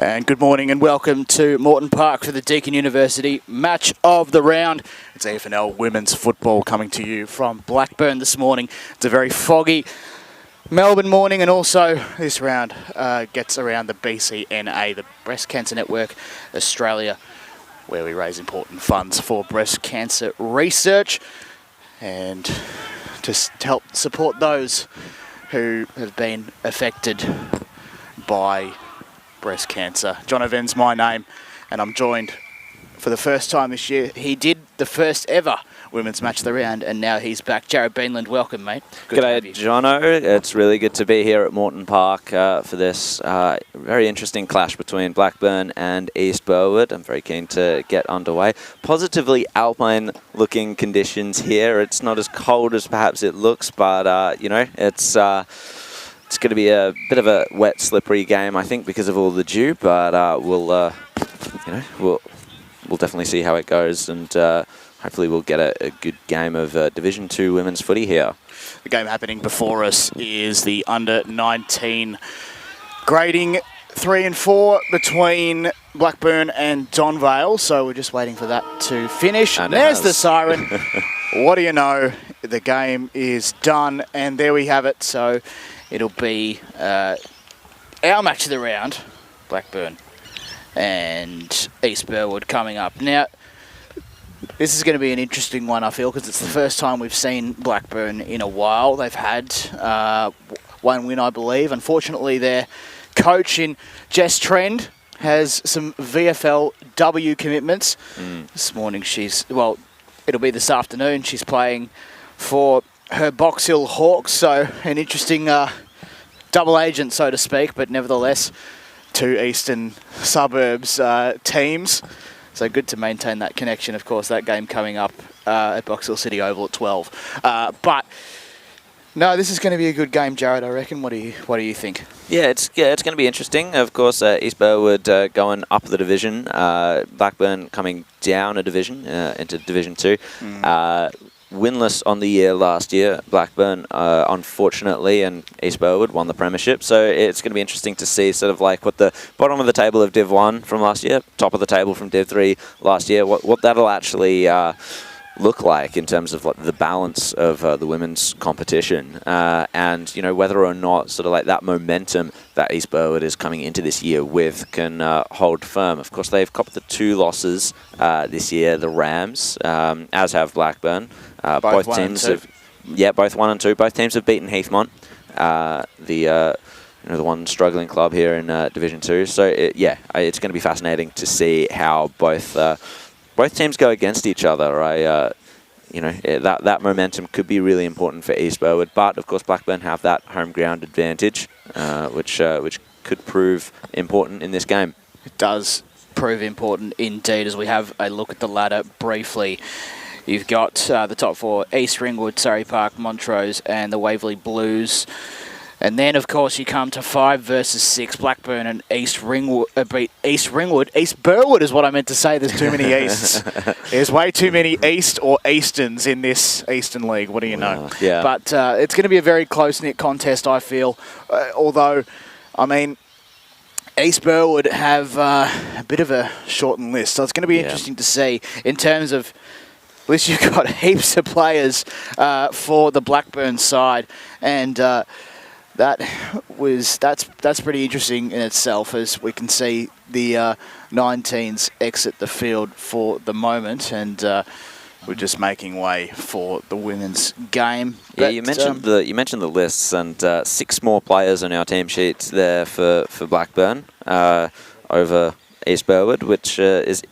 And good morning and welcome to Morton Park for the Deakin University Match of the Round. It's AFNL Women's Football coming to you from Blackburn this morning. It's a very foggy Melbourne morning, and also this round gets around the BCNA, the Breast Cancer Network Australia, where we raise important funds for breast cancer research and to help support those who have been affected by breast cancer. John Evans, my name, and I'm joined for the first time this year. He did the first ever Women's Match of the Round, and now he's back. Jared Beanland, welcome, mate. G'day, Jono. It's really good to be here at Morton Park for this very interesting clash between Blackburn and East Burwood. I'm very keen to get underway. Positively alpine-looking conditions here. It's not as cold as perhaps it looks, but, you know, it's going to be a bit of a wet, slippery game, I think, because of all the dew. But we'll definitely see how it goes, and hopefully we'll get a good game of Division 2 women's footy here. The game happening before us is the under-19 grading 3 and 4 between Blackburn and Donvale. So we're just waiting for that to finish. And there's the siren. What do you know? The game is done, and there we have it. So it'll be our match of the round, Blackburn and East Burwood coming up. Now, this is going to be an interesting one, I feel, because it's the first time we've seen Blackburn in a while. They've had one win, I believe. Unfortunately, their coach in Jess Trend has some VFLW commitments. This morning it'll be this afternoon. She's playing for her Box Hill Hawks, so an interesting double agent, so to speak, but nevertheless, two eastern suburbs teams. So good to maintain that connection. Of course, that game coming up at Box Hill City Oval at 12. But no, this is going to be a good game, Jared, I reckon. What do you think? Yeah, it's going to be interesting. Of course, East Burwood going up the division, Blackburn coming down a division into Division 2. Winless on the year last year, Blackburn, unfortunately, and East Burwood won the premiership. So it's going to be interesting to see sort of like what the bottom of the table of Div 1 from last year, top of the table from Div 3 last year, what that'll actually look like in terms of like the balance of the women's competition, and you know whether or not sort of like that momentum that East Burwood is coming into this year with can hold firm. Of course, they've copped the 2 losses this year, the Rams, as have Blackburn. Both teams have, both 1 and 2. Both teams have beaten Heathmont, the one struggling club here in Division 2. So it's going to be fascinating to see how both teams go against each other. That momentum could be really important for East Burwood, but of course Blackburn have that home ground advantage, which could prove important in this game. It does prove important indeed, as we have a look at the ladder briefly. You've got the top 4, East Ringwood, Surrey Park, Montrose, and the Waverley Blues. And then, of course, you come to 5 versus 6. Blackburn and East Ringwood beat East Ringwood. East Burwood is what I meant to say. There's too many Easts. There's way too many East or Easterns in this Eastern League. What do you know? Yeah. But it's going to be a very close-knit contest, I feel. Although, I mean, East Burwood have a bit of a shortened list. So it's going to be interesting to see in terms of, at least you've got heaps of players for the Blackburn side. And that's pretty interesting in itself, as we can see the 19s exit the field for the moment, and we're just making way for the women's game. Yeah, you mentioned the lists, and 6 more players on our team sheet there for Blackburn over East Burwood, which is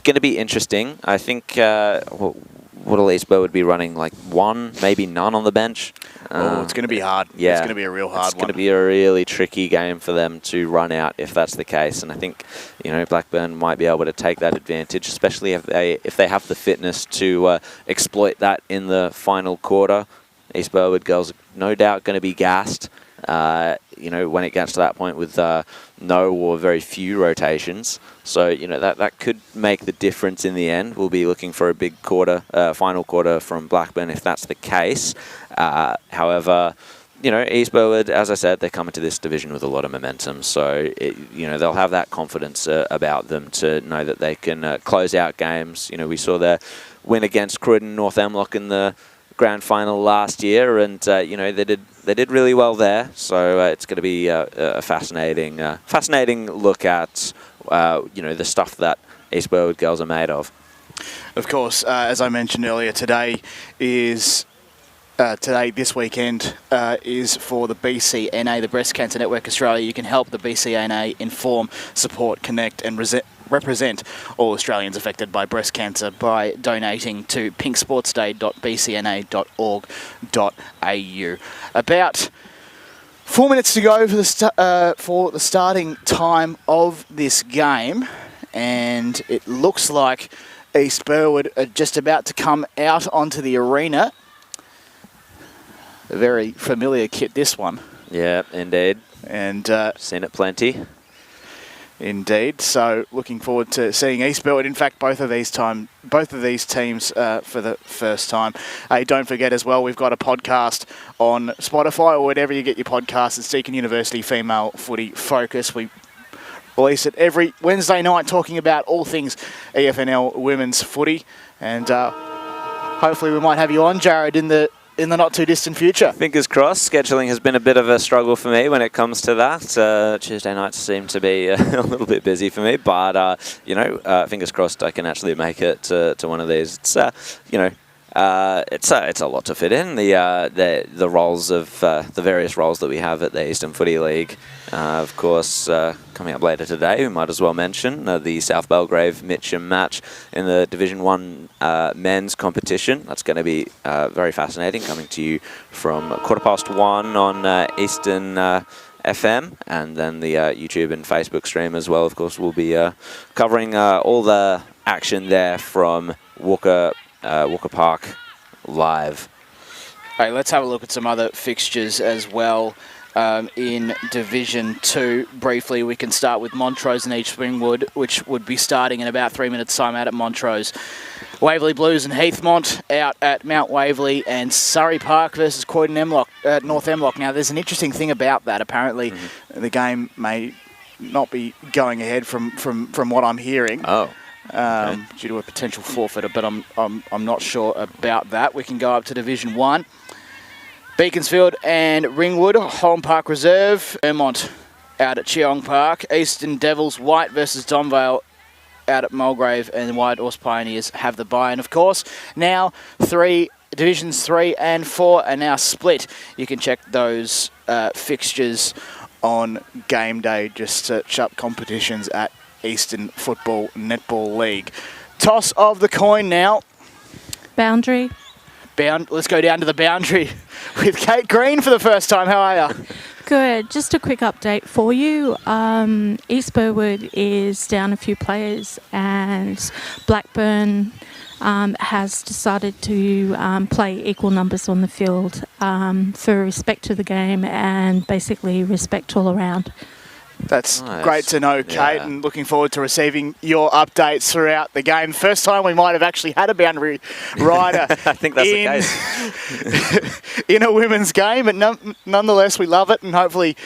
going to be interesting. I think what'll East Burwood be running, like 1, maybe none on the bench? It's going to be hard. Yeah, it's going to be a real hard one. It's going to be a really tricky game for them to run out if that's the case. And I think, Blackburn might be able to take that advantage, especially if they have the fitness to exploit that in the final quarter. East Burwood girls no doubt going to be gassed. When it gets to that point with no or very few rotations. So, that could make the difference in the end. We'll be looking for a big final quarter from Blackburn if that's the case. However, East Burwood, as I said, they come into this division with a lot of momentum, so they'll have that confidence about them to know that they can close out games. We saw their win against Croydon North Emlock in the grand final last year, and they did really well there. So it's going to be a fascinating look at the stuff that East Burwood girls are made of. Of course, as I mentioned earlier, this weekend is for the BCNA, the Breast Cancer Network Australia. You can help the BCNA inform, support, connect and represent all Australians affected by breast cancer by donating to pinksportsday.bcna.org.au. About 4 minutes to go for the starting time of this game, and it looks like East Burwood are just about to come out onto the arena. A very familiar kit, this one. Yeah, indeed. And seen it plenty. Indeed. So looking forward to seeing East Burwood. In fact, both of these teams for the first time. Hey, don't forget as well, we've got a podcast on Spotify or wherever you get your podcasts. It's Deakin University Female Footy Focus. We release it every Wednesday night, talking about all things EFNL women's footy. And hopefully we might have you on, Jared, in the not too distant future. Fingers crossed. Scheduling has been a bit of a struggle for me when it comes to that. Tuesday nights seem to be a little bit busy for me, but fingers crossed I can actually make it to one of these. It's it's a lot to fit in. The roles of the various roles that we have at the Eastern Footy League. Of course, coming up later today, we might as well mention the South Belgrave Mitcham match in the Division 1 men's competition. That's going to be very fascinating, coming to you from 1:15 on Eastern FM, and then the YouTube and Facebook stream as well. Of course, we'll be covering all the action there from Walker Park live. Hey, let's have a look at some other fixtures as well. In Division 2, briefly, we can start with Montrose and East Springwood, which would be starting in about 3 minutes' time out at Montrose. Waverley Blues and Heathmont out at Mount Waverley, and Surrey Park versus Croydon North Emlock. Now, there's an interesting thing about that. Apparently, the game may not be going ahead from what I'm hearing. Oh. Due to a potential forfeit, but I'm not sure about that. We can go up to Division 1. Beaconsfield and Ringwood, Morton Park Reserve. Vermont out at Cheong Park. Eastern Devils, White versus Donvale out at Mulgrave, and White Horse Pioneers have the bye. And of course, now Divisions 3 and 4 are now split. You can check those fixtures on game day. Just search up competitions at Eastern Football Netball League. Toss of the coin now. Boundary. Let's go down to the boundary with Kate Green for the first time. How are you? Good. Just a quick update for you. East Burwood is down a few players, and Blackburn has decided to play equal numbers on the field for respect to the game and basically respect all around. That's nice. Great to know, Kate, and looking forward to receiving your updates throughout the game. First time we might have actually had a boundary rider I think that's the case. in a women's game, but nonetheless, we love it, and hopefully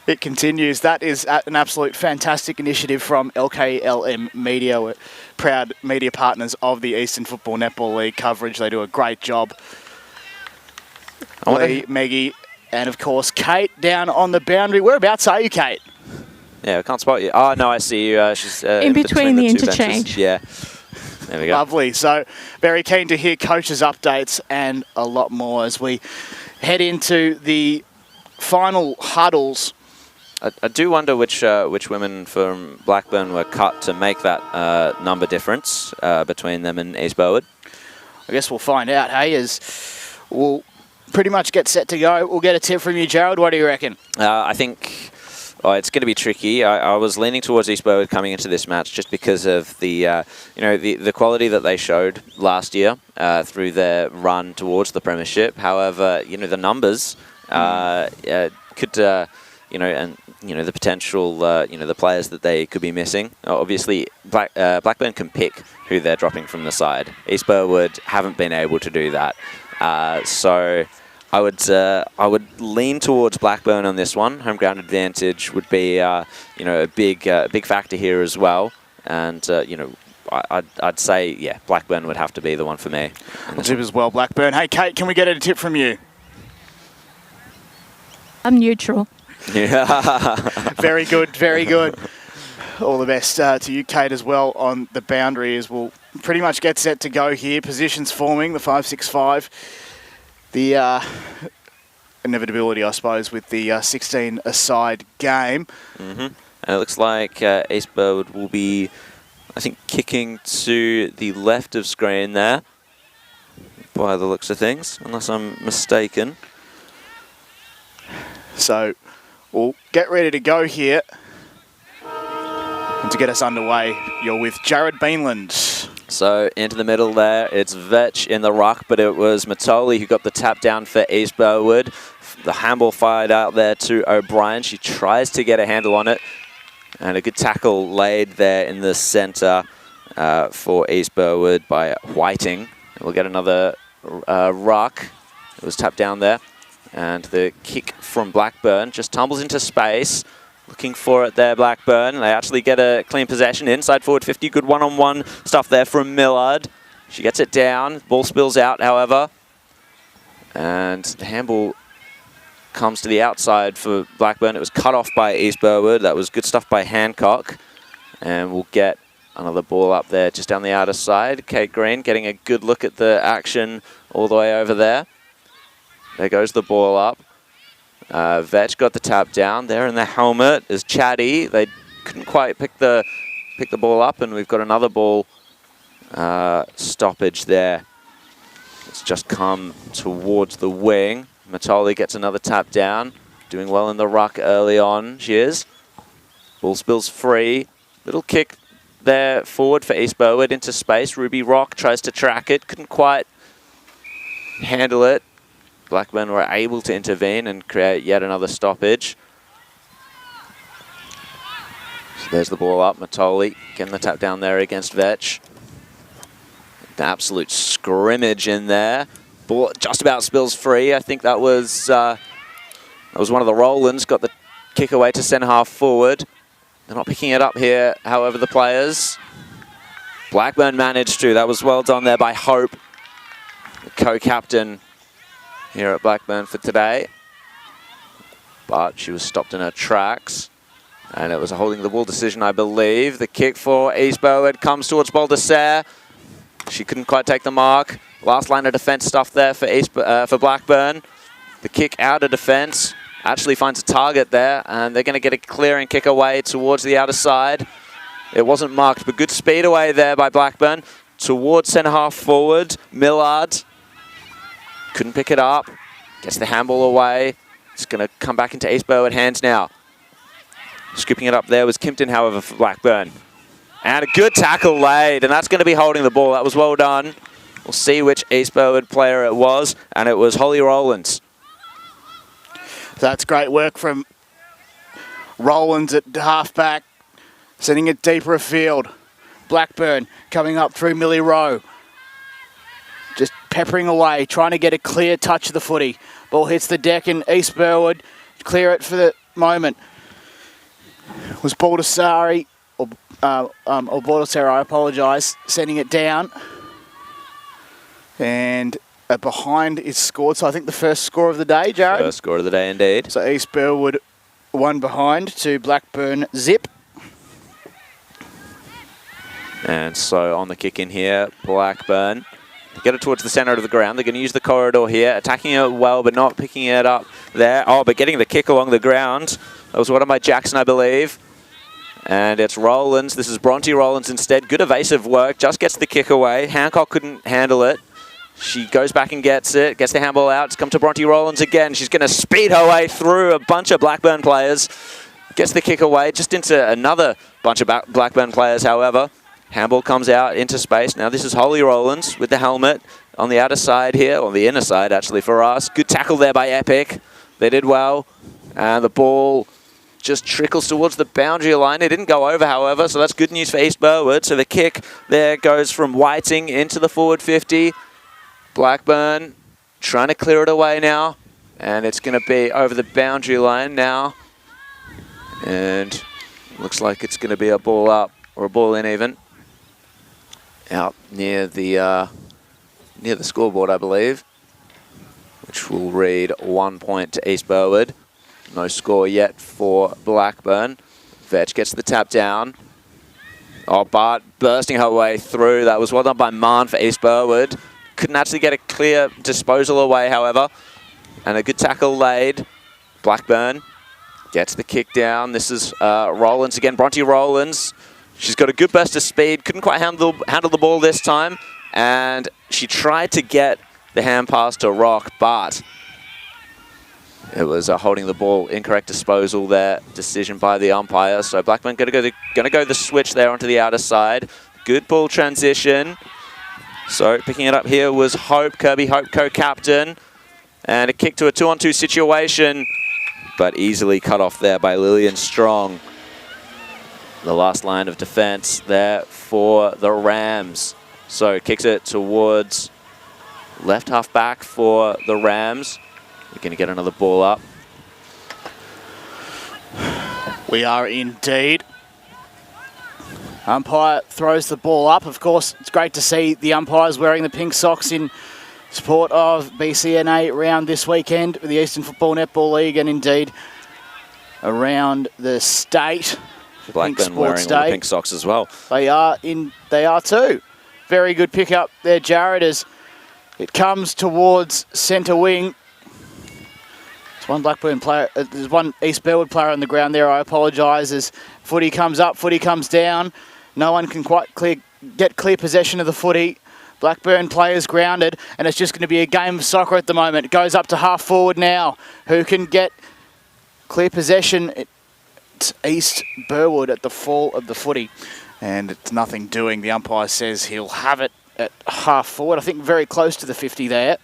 it continues. That is an absolute fantastic initiative from LKLM Media. We're proud media partners of the Eastern Football Netball League coverage. They do a great job. Lee, Meggie, and of course, Kate down on the boundary. Whereabouts are you, Kate? Yeah, I can't spot you. Oh, no, I see you. She's in between the interchange. Yeah. There we go. Lovely. So, very keen to hear coaches' updates and a lot more as we head into the final huddles. I do wonder which women from Blackburn were cut to make that number difference between them and East Burwood. I guess we'll find out, hey, as we'll pretty much get set to go. We'll get a tip from you, Gerald. What do you reckon? I think it's going to be tricky. I was leaning towards East Burwood coming into this match just because of the quality that they showed last year through their run towards the premiership. However, the numbers could and the potential the players that they could be missing. Obviously, Blackburn can pick who they're dropping from the side. East Burwood haven't been able to do that. So I would lean towards Blackburn on this one. Home ground advantage would be a big factor here as well. And I'd say, yeah, Blackburn would have to be the one for me. I'll tip as well, Blackburn. Hey, Kate, can we get a tip from you? I'm neutral. Yeah. Very good, very good. All the best to you, Kate, as well on the boundary as we'll pretty much get set to go here. Positions forming, the 5-6-5. The inevitability, I suppose, with the 16-a-side game. Mm-hmm. And it looks like East Burwood will be, I think, kicking to the left of screen there, by the looks of things, unless I'm mistaken. So we'll get ready to go here. And to get us underway, you're with Jared Beanland. So into the middle there, it's Vetch in the ruck, but it was Matoli who got the tap down for East Burwood. The handball fired out there to O'Brien. She tries to get a handle on it. And a good tackle laid there in the centre for East Burwood by Whiting. We'll get another ruck. It was tapped down there. And the kick from Blackburn just tumbles into space. Looking for it there, Blackburn. They actually get a clean possession. Inside forward 50. Good one-on-one stuff there from Millard. She gets it down. Ball spills out, however. And the handball comes to the outside for Blackburn. It was cut off by East Burwood. That was good stuff by Hancock. And we'll get another ball up there just down the outer side. Kate Green getting a good look at the action all the way over there. There goes the ball up. Vetch got the tap down. There in the helmet is Chatty. They couldn't quite pick the ball up, and we've got another ball stoppage there. It's just come towards the wing. Matoli gets another tap down. Doing well in the ruck early on, she is. Ball spills free. Little kick there forward for East Burwood into space. Ruby Rock tries to track it. Couldn't quite handle it. Blackburn were able to intervene and create yet another stoppage. So there's the ball up. Matoli getting the tap down there against Vetch. The absolute scrimmage in there. Ball just about spills free. I think that was one of the Rolands. Got the kick away to centre half forward. They're not picking it up here, however, the players. Blackburn managed to. That was well done there by Hope, the co-captain here at Blackburn for today. But she was stopped in her tracks. And it was a holding the ball decision, I believe. The kick for East Burwood comes towards Baldessare. She couldn't quite take the mark. Last line of defence stuff there for Blackburn. The kick out of defence. Actually finds a target there. And they're going to get a clearing kick away towards the outer side. It wasn't marked, but good speed away there by Blackburn. Towards centre half forward. Millard. Couldn't pick it up. Gets the handball away. It's going to come back into East Burwood hands now. Scooping it up there was Kimpton, however, for Blackburn. And a good tackle laid, and that's going to be holding the ball. That was well done. We'll see which East Burwood player it was, and it was Holly Rowlands. That's great work from Rowlands at halfback, sending it deeper afield. Blackburn coming up through Millie Rowe. Just peppering away, trying to get a clear touch of the footy. Ball hits the deck in East Burwood. Clear it for the moment. It was Baldessari, or Baldessari, I apologise, sending it down. And a behind is scored. So I think the first score of the day, Jared? First score of the day, indeed. So East Burwood one behind to Blackburn zip. And so on the kick in here, Blackburn. Get it towards the centre of the ground. They're going to use the corridor here, attacking it well, but not picking it up there. Oh, but getting the kick along the ground. That was one of my Jackson, I believe. And it's Rowlands. This is Bronte Rowlands instead. Good evasive work. Just gets the kick away. Hancock couldn't handle it. She goes back and gets it. Gets the handball out. It's come to Bronte Rowlands again. She's going to speed her way through a bunch of Blackburn players. Gets the kick away. Just into another bunch of Blackburn players, however. Handball comes out into space. Now this is Holly Rowlands with the helmet on the outer side here, on the inner side actually for us. Good tackle there by Epic. They did well. And the ball just trickles towards the boundary line. It didn't go over, however, so that's good news for East Burwood. So the kick there goes from Whiting into the forward 50. Blackburn trying to clear it away now. And it's going to be over the boundary line now. And looks like it's going to be a ball up or a ball in even. Out near the scoreboard, I believe. Which will read 1 point to East Burwood. No score yet for Blackburn. Vetch gets the tap down. Oh, Bart bursting her way through. That was well done by Marn for East Burwood. Couldn't actually get a clear disposal away, however. And a good tackle laid. Blackburn gets the kick down. This is Rowlands again. Bronte Rowlands. She's got a good burst of speed. Couldn't quite handle the ball this time. And she tried to get the hand pass to Rock, but it was holding the ball. Incorrect disposal there. Decision by the umpire. So Blackburn going to go the switch there onto the outer side. Good ball transition. So picking it up here was Hope, Kirby Hope, co-captain. And a kick to a 2-on-2 situation, but easily cut off there by Lillian Strong. The last line of defense there for the Rams. So kicks it towards left half back for the Rams. We're going to get another ball up. We are indeed. Umpire throws the ball up. Of course, it's great to see the umpires wearing the pink socks in support of BCNA Round this weekend with the Eastern Football Netball League, and indeed around the state. Blackburn wearing all the pink socks as well. They are too. Very good pick up there, Jared, as it comes towards centre wing. There's one Blackburn player, there's one East Burwood player on the ground there. I apologise as footy comes up, footy comes down. No one can quite get clear possession of the footy. Blackburn players grounded, and it's just going to be a game of soccer at the moment. It goes up to half forward now. Who can get clear possession? It's East Burwood at the fall of the footy, and it's nothing doing. The umpire says he'll have it at half forward. I think very close to the 50 there,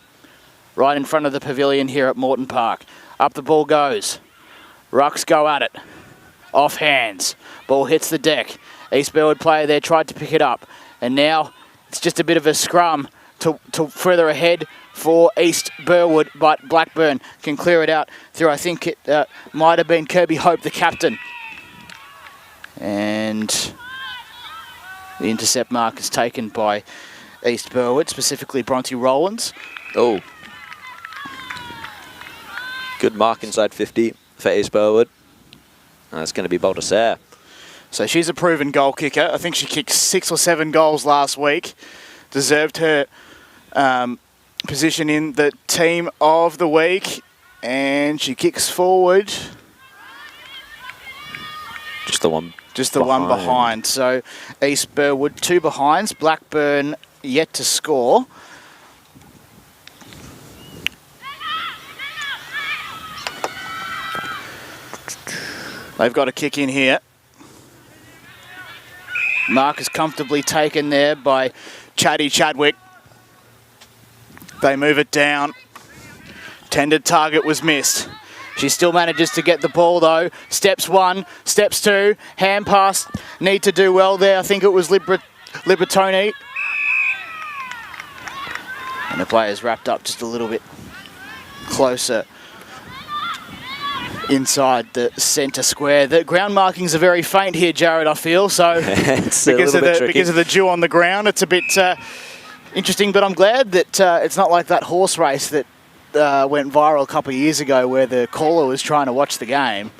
right in front of the pavilion here at Morton Park. Up the ball goes. Rucks go at it. Off hands. Ball hits the deck. East Burwood player there tried to pick it up, and now it's just a bit of a scrum to further ahead for East Burwood, but Blackburn can clear it out through, I think it might have been Kirby Hope, the captain. And the intercept mark is taken by East Burwood, specifically Bronte Rowlands. Oh. Good mark inside 50 for East Burwood. That's going to be Baldassare. So she's a proven goal kicker. I think she kicked 6 or 7 goals last week. Deserved her position in the team of the week. And she kicks forward. Just the one behind. So East Burwood 2 behinds. Blackburn yet to score. They've got a kick in here. Mark is comfortably taken there by Chatty Chadwick. They move it down. Tended target was missed. She still manages to get the ball though. Steps 1, steps 2, hand pass. Need to do well there. I think it was Libertoni. And the player's wrapped up just a little bit closer inside the centre square. The ground markings are very faint here, Jared, I feel. So because of the dew on the ground, it's a bit interesting. But I'm glad that it's not like that horse race that went viral a couple of years ago where the caller was trying to watch the game.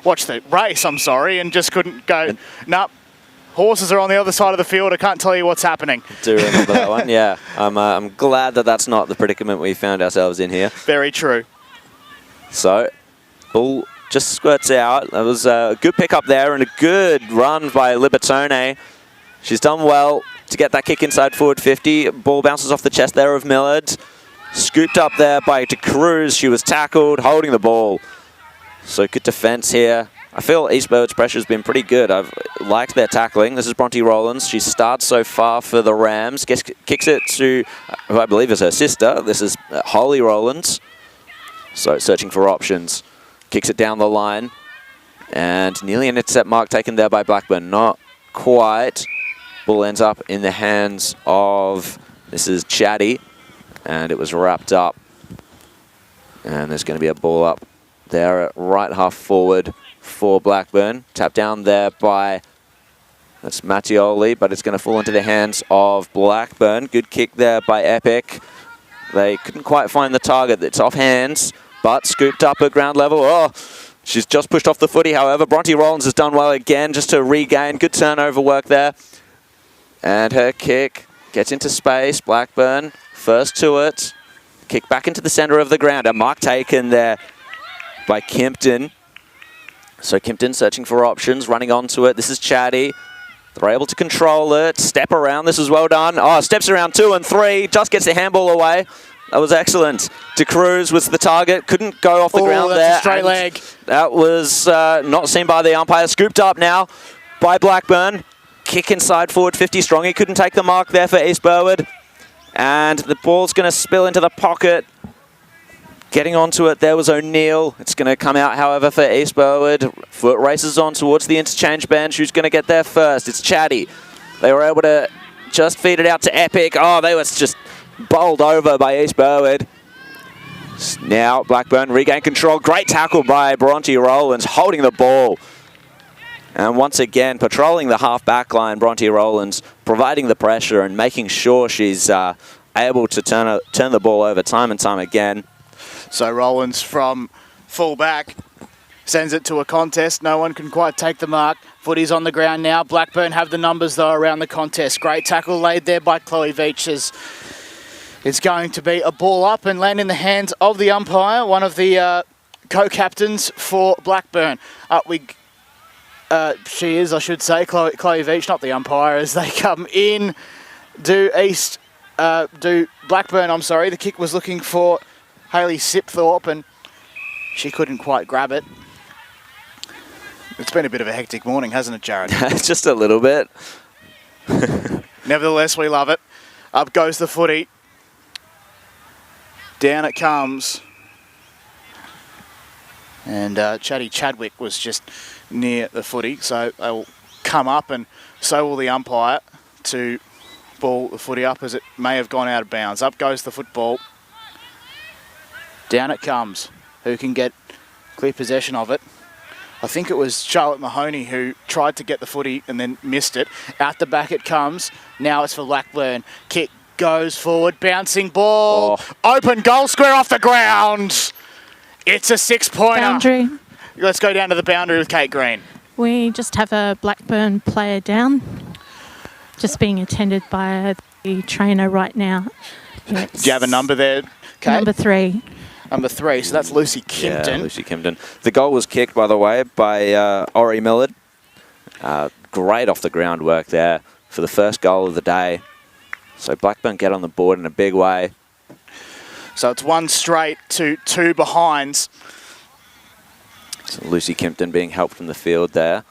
Watch the race, I'm sorry, and just couldn't go, nope. Horses are on the other side of the field. I can't tell you what's happening. Do remember that one, yeah. I'm glad that that's not the predicament we found ourselves in here. Very true. So, ball just squirts out. That was a good pick up there and a good run by Libertone. She's done well to get that kick inside forward 50. Ball bounces off the chest there of Millard. Scooped up there by De Cruz. She was tackled, holding the ball. So good defense here. I feel East Burwood's pressure has been pretty good. I've liked their tackling. This is Bronte Rowlands. She starts so far for the Rams. Kicks it to, who I believe is her sister. This is Holly Rowlands. So searching for options. Kicks it down the line. And nearly an intercept mark taken there by Blackburn. Not quite. Ball ends up in the hands of, this is Chatty. and it was wrapped up. And there's going to be a ball up there at right half forward for Blackburn. Tapped down there by, that's Mattioli, but it's going to fall into the hands of Blackburn. Good kick there by Epic. They couldn't quite find the target. It's off hands, but scooped up at ground level. Oh, she's just pushed off the footy, however. Bronte Rollins has done well again just to regain. Good turnover work there. And her kick gets into space. Blackburn first to it. Kick back into the centre of the ground. A mark taken there by Kimpton. So Kimpton searching for options, running onto it. This is Chatty. They're able to control it. Step around. This is well done. Oh, steps around 2 and 3. Just gets the handball away. That was excellent. De Cruz was the target. Couldn't go off the ground that's there. A straight leg. That was not seen by the umpire. Scooped up now by Blackburn. Kick inside forward 50 strong. He couldn't take the mark there for East Burwood. And the ball's going to spill into the pocket. Getting onto it, there was O'Neill. It's going to come out, however, for East Burwood. Foot races on towards the interchange bench. Who's going to get there first? It's Chatty. They were able to just feed it out to Epic. Oh, they were just bowled over by East Burwood. Now Blackburn regain control. Great tackle by Bronte Rollins, holding the ball. And once again, patrolling the half-back line, Bronte Rollins providing the pressure and making sure she's able to turn the ball over time and time again. So Rollins from full back sends it to a contest. No one can quite take the mark. Footy's on the ground now. Blackburn have the numbers, though, around the contest. Great tackle laid there by Chloe Veach. It's going to be a ball up and land in the hands of the umpire, one of the co-captains for Blackburn. She is, I should say, Chloe Veach, not the umpire, as they come in. Do Blackburn, I'm sorry. The kick was looking for Hayley Sipthorpe, and she couldn't quite grab it. It's been a bit of a hectic morning, hasn't it, Jared? Just a little bit. Nevertheless, we love it. Up goes the footy. Down it comes. And Chatty Chadwick was just near the footy, so they will come up, and so will the umpire to ball the footy up as it may have gone out of bounds. Up goes the football. Down it comes. Who can get clear possession of it? I think it was Charlotte Mahoney who tried to get the footy and then missed it. Out the back it comes. Now it's for Blackburn. Kick goes forward. Bouncing ball. Oh. Open goal square off the ground. It's a 6-pointer. Boundary. Let's go down to the boundary with Kate Green. We just have a Blackburn player down, just being attended by the trainer right now. Do you have a number there, Kate? Number 3. Number 3, so that's Lucy Kimpton. Yeah, Lucy Kimpton. The goal was kicked, by the way, by Ori Millard. Great off the ground work there for the first goal of the day. So Blackburn get on the board in a big way. So it's 1 straight to 2 behinds. So Lucy Kimpton being helped from the field there.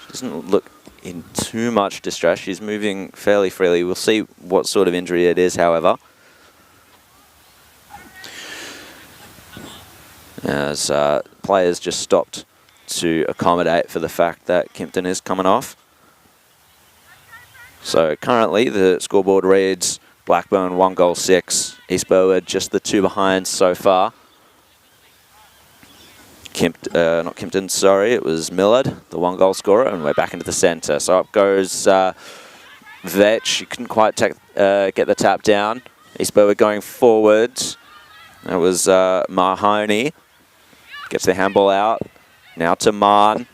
She doesn't look in too much distress. She's moving fairly freely. We'll see what sort of injury it is, however. As players just stopped to accommodate for the fact that Kimpton is coming off. So currently the scoreboard reads Blackburn 1 goal 6, East Burwood just the 2 behind so far. Not Kimpton, sorry, it was Millard, the 1 goal scorer, and we're back into the centre. So up goes Vetch. She couldn't quite get the tap down. East Burwood going forward. That was Mahoney. Gets the handball out. Now to Marn.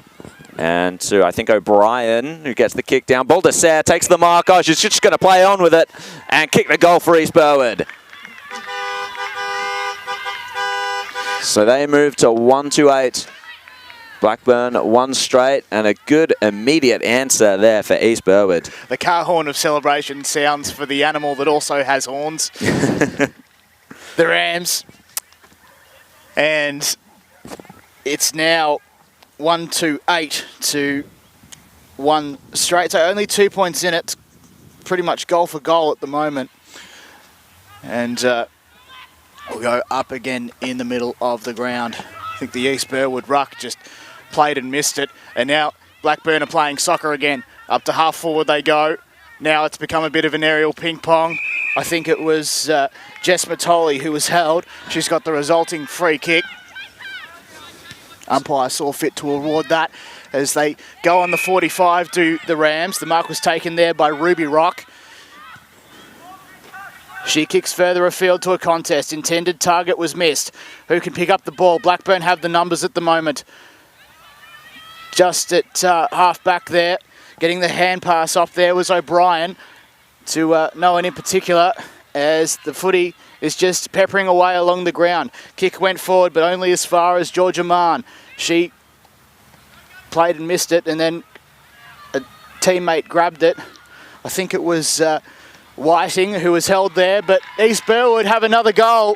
And to, I think, O'Brien, who gets the kick down. Baldessare takes the mark. Oh, she's just going to play on with it and kick the goal for East Burwood. So they move to 1-8. Blackburn 1 straight, and a good immediate answer there for East Burwood. The car horn of celebration sounds for the animal that also has horns. The Rams. And it's now 1-8 to 1 straight. So only 2 points in it. Pretty much goal for goal at the moment. And we'll go up again in the middle of the ground. I think the East Burwood ruck just played and missed it. And now Blackburn are playing soccer again. Up to half forward they go. Now it's become a bit of an aerial ping pong. I think it was Jess Matoli who was held. She's got the resulting free kick. Umpire saw fit to award that as they go on the 45 to the Rams. The mark was taken there by Ruby Rock. She kicks further afield to a contest. Intended target was missed. Who can pick up the ball? Blackburn have the numbers at the moment. Just at half back there. Getting the hand pass off there was O'Brien to no one in particular, as the footy is just peppering away along the ground. Kick went forward, but only as far as Georgia Mann. She played and missed it, and then a teammate grabbed it. I think it was Whiting who was held there, but East Burwood have another goal.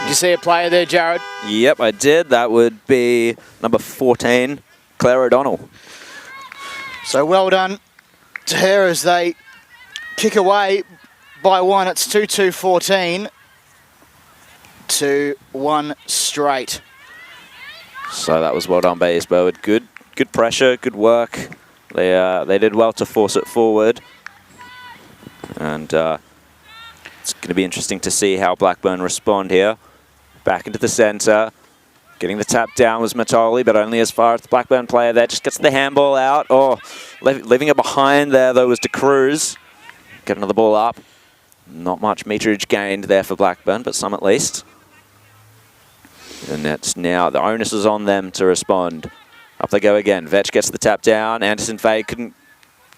Did you see a player there, Jared? Yep, I did. That would be number 14, Claire O'Donnell. So well done to her as they kick away by one. It's 2-2-14 to one straight. So that was well done by East Burwood. Good pressure, good work. They did well to force it forward. And it's going to be interesting to see how Blackburn respond here. Back into the centre. Getting the tap down was Matoli, but only as far as the Blackburn player there. Just gets the handball out. Oh, leaving it behind there, though, was De Cruz. Get another ball up. Not much meterage gained there for Blackburn, but some at least. And that's now, the onus is on them to respond. Up they go again. Vetch gets the tap down. Anderson Faye couldn't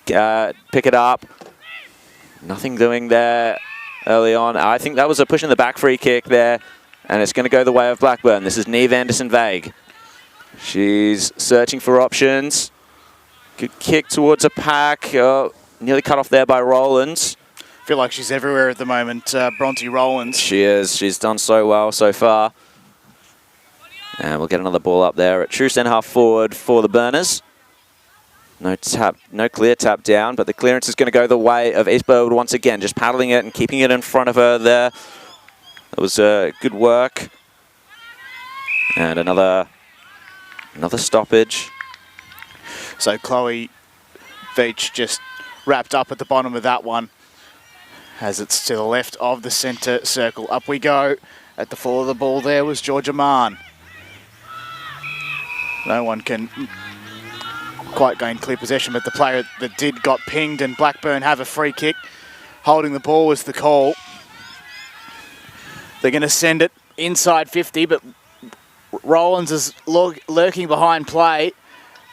pick it up. Nothing doing there early on. I think that was a push in the back free kick there. And it's going to go the way of Blackburn. This is Neve Anderson-Vague. She's searching for options. Good kick towards a pack. Nearly cut off there by Rowlands. I feel like she's everywhere at the moment, Bronte Rowlands. She is. She's done so well so far. And we'll get another ball up there at true centre half forward for the Burners. No clear tap down, but the clearance is going to go the way of East Burwood once again. Just paddling it and keeping it in front of her there. That was good work. And another stoppage. So Chloe Veach just wrapped up at the bottom of that one, as it's to the left of the centre circle. Up we go. At the fall of the ball there was Georgia Mann. No one can quite gain clear possession, but the player that did got pinged, and Blackburn have a free kick. Holding the ball was the call. They're going to send it inside 50, but Rowlands is lurking behind play.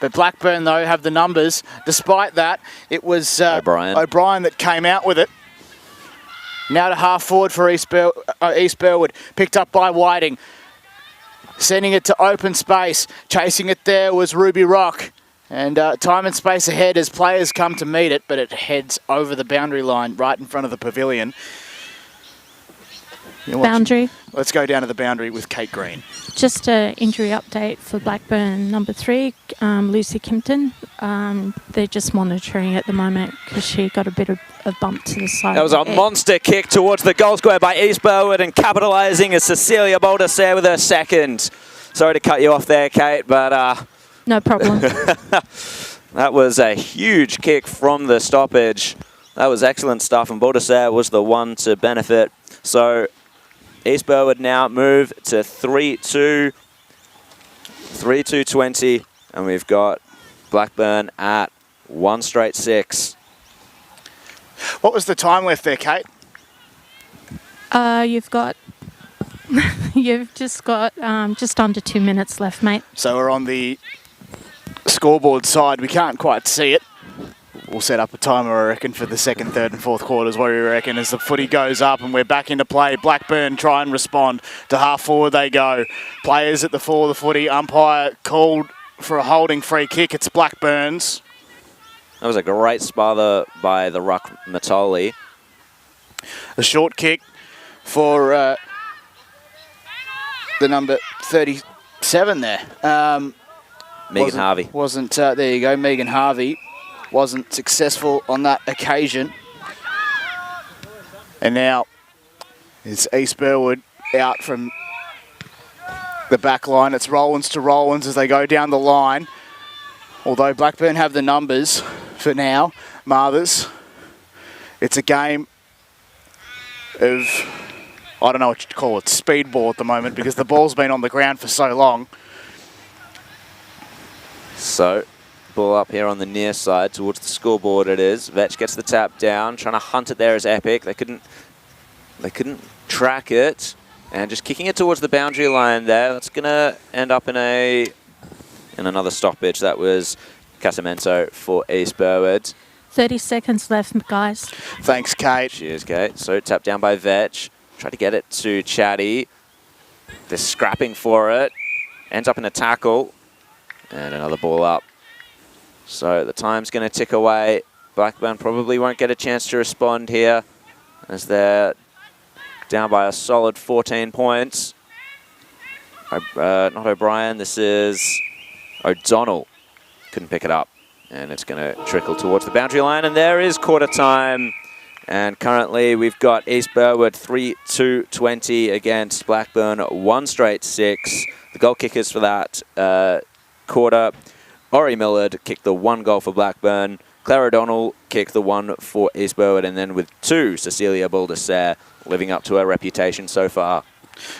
But Blackburn, though, have the numbers. Despite that, it was O'Brien that came out with it. Now to half forward for East Burwood. Picked up by Whiting. Sending it to open space. Chasing it there was Ruby Rock. And time and space ahead as players come to meet it, but it heads over the boundary line right in front of the pavilion. Boundary. Let's go down to the boundary with Kate Green. Just an injury update for Blackburn number 3, Lucy Kimpton. They're just monitoring at the moment because she got a bit of a bump to the side. That was a monster kick towards the goal square by East Burwood, and capitalising is Cecilia Baldassare with her second. Sorry to cut you off there, Kate, but... no problem. That was a huge kick from the stoppage. That was excellent stuff, and Baldassare was the one to benefit. So... East Burwood now move to 3-2, 3-2-20, and we've got Blackburn at 1 straight 6. What was the time left there, Kate? You've just got just under 2 minutes left, mate. So we're on the scoreboard side. We can't quite see it. We'll set up a timer, I reckon, for the second, third and fourth quarters. What do you reckon as the footy goes up and we're back into play? Blackburn try and respond. To half forward they go. Players at the fall of the footy. Umpire called for a holding free kick. It's Blackburn's. That was a great spother by the ruck Matoli. A short kick for the number 37 there. Megan Harvey. There you go, Megan Harvey. Wasn't successful on that occasion. And now it's East Burwood out from the back line. It's Rowlands to Rowlands as they go down the line. Although Blackburn have the numbers for now, Marthers, it's a game of, I don't know what you'd call it, speedball at the moment because the ball's been on the ground for so long. So, ball up here on the near side towards the scoreboard it is. Vetch gets the tap down, trying to hunt it there as Epic. They couldn't track it, and just kicking it towards the boundary line there. That's going to end up in another stoppage. That was Casamento for East Burwood. 30 seconds left, guys. Thanks, Kate. Cheers, Kate. So tapped down by Vetch. Try to get it to Chatty. They're scrapping for it. Ends up in a tackle. And another ball up. So the time's going to tick away. Blackburn probably won't get a chance to respond here as they're down by a solid 14 points. Not O'Brien, this is O'Donnell. Couldn't pick it up. And it's going to trickle towards the boundary line. And there is quarter time. And currently we've got East Burwood 3-2-20 against Blackburn 1 straight 6. The goal kickers for that quarter. Ori Millard kicked the 1 goal for Blackburn. Claire O'Donnell kicked the 1 for East Burwood. And then with 2, Cecilia Baldassare living up to her reputation so far.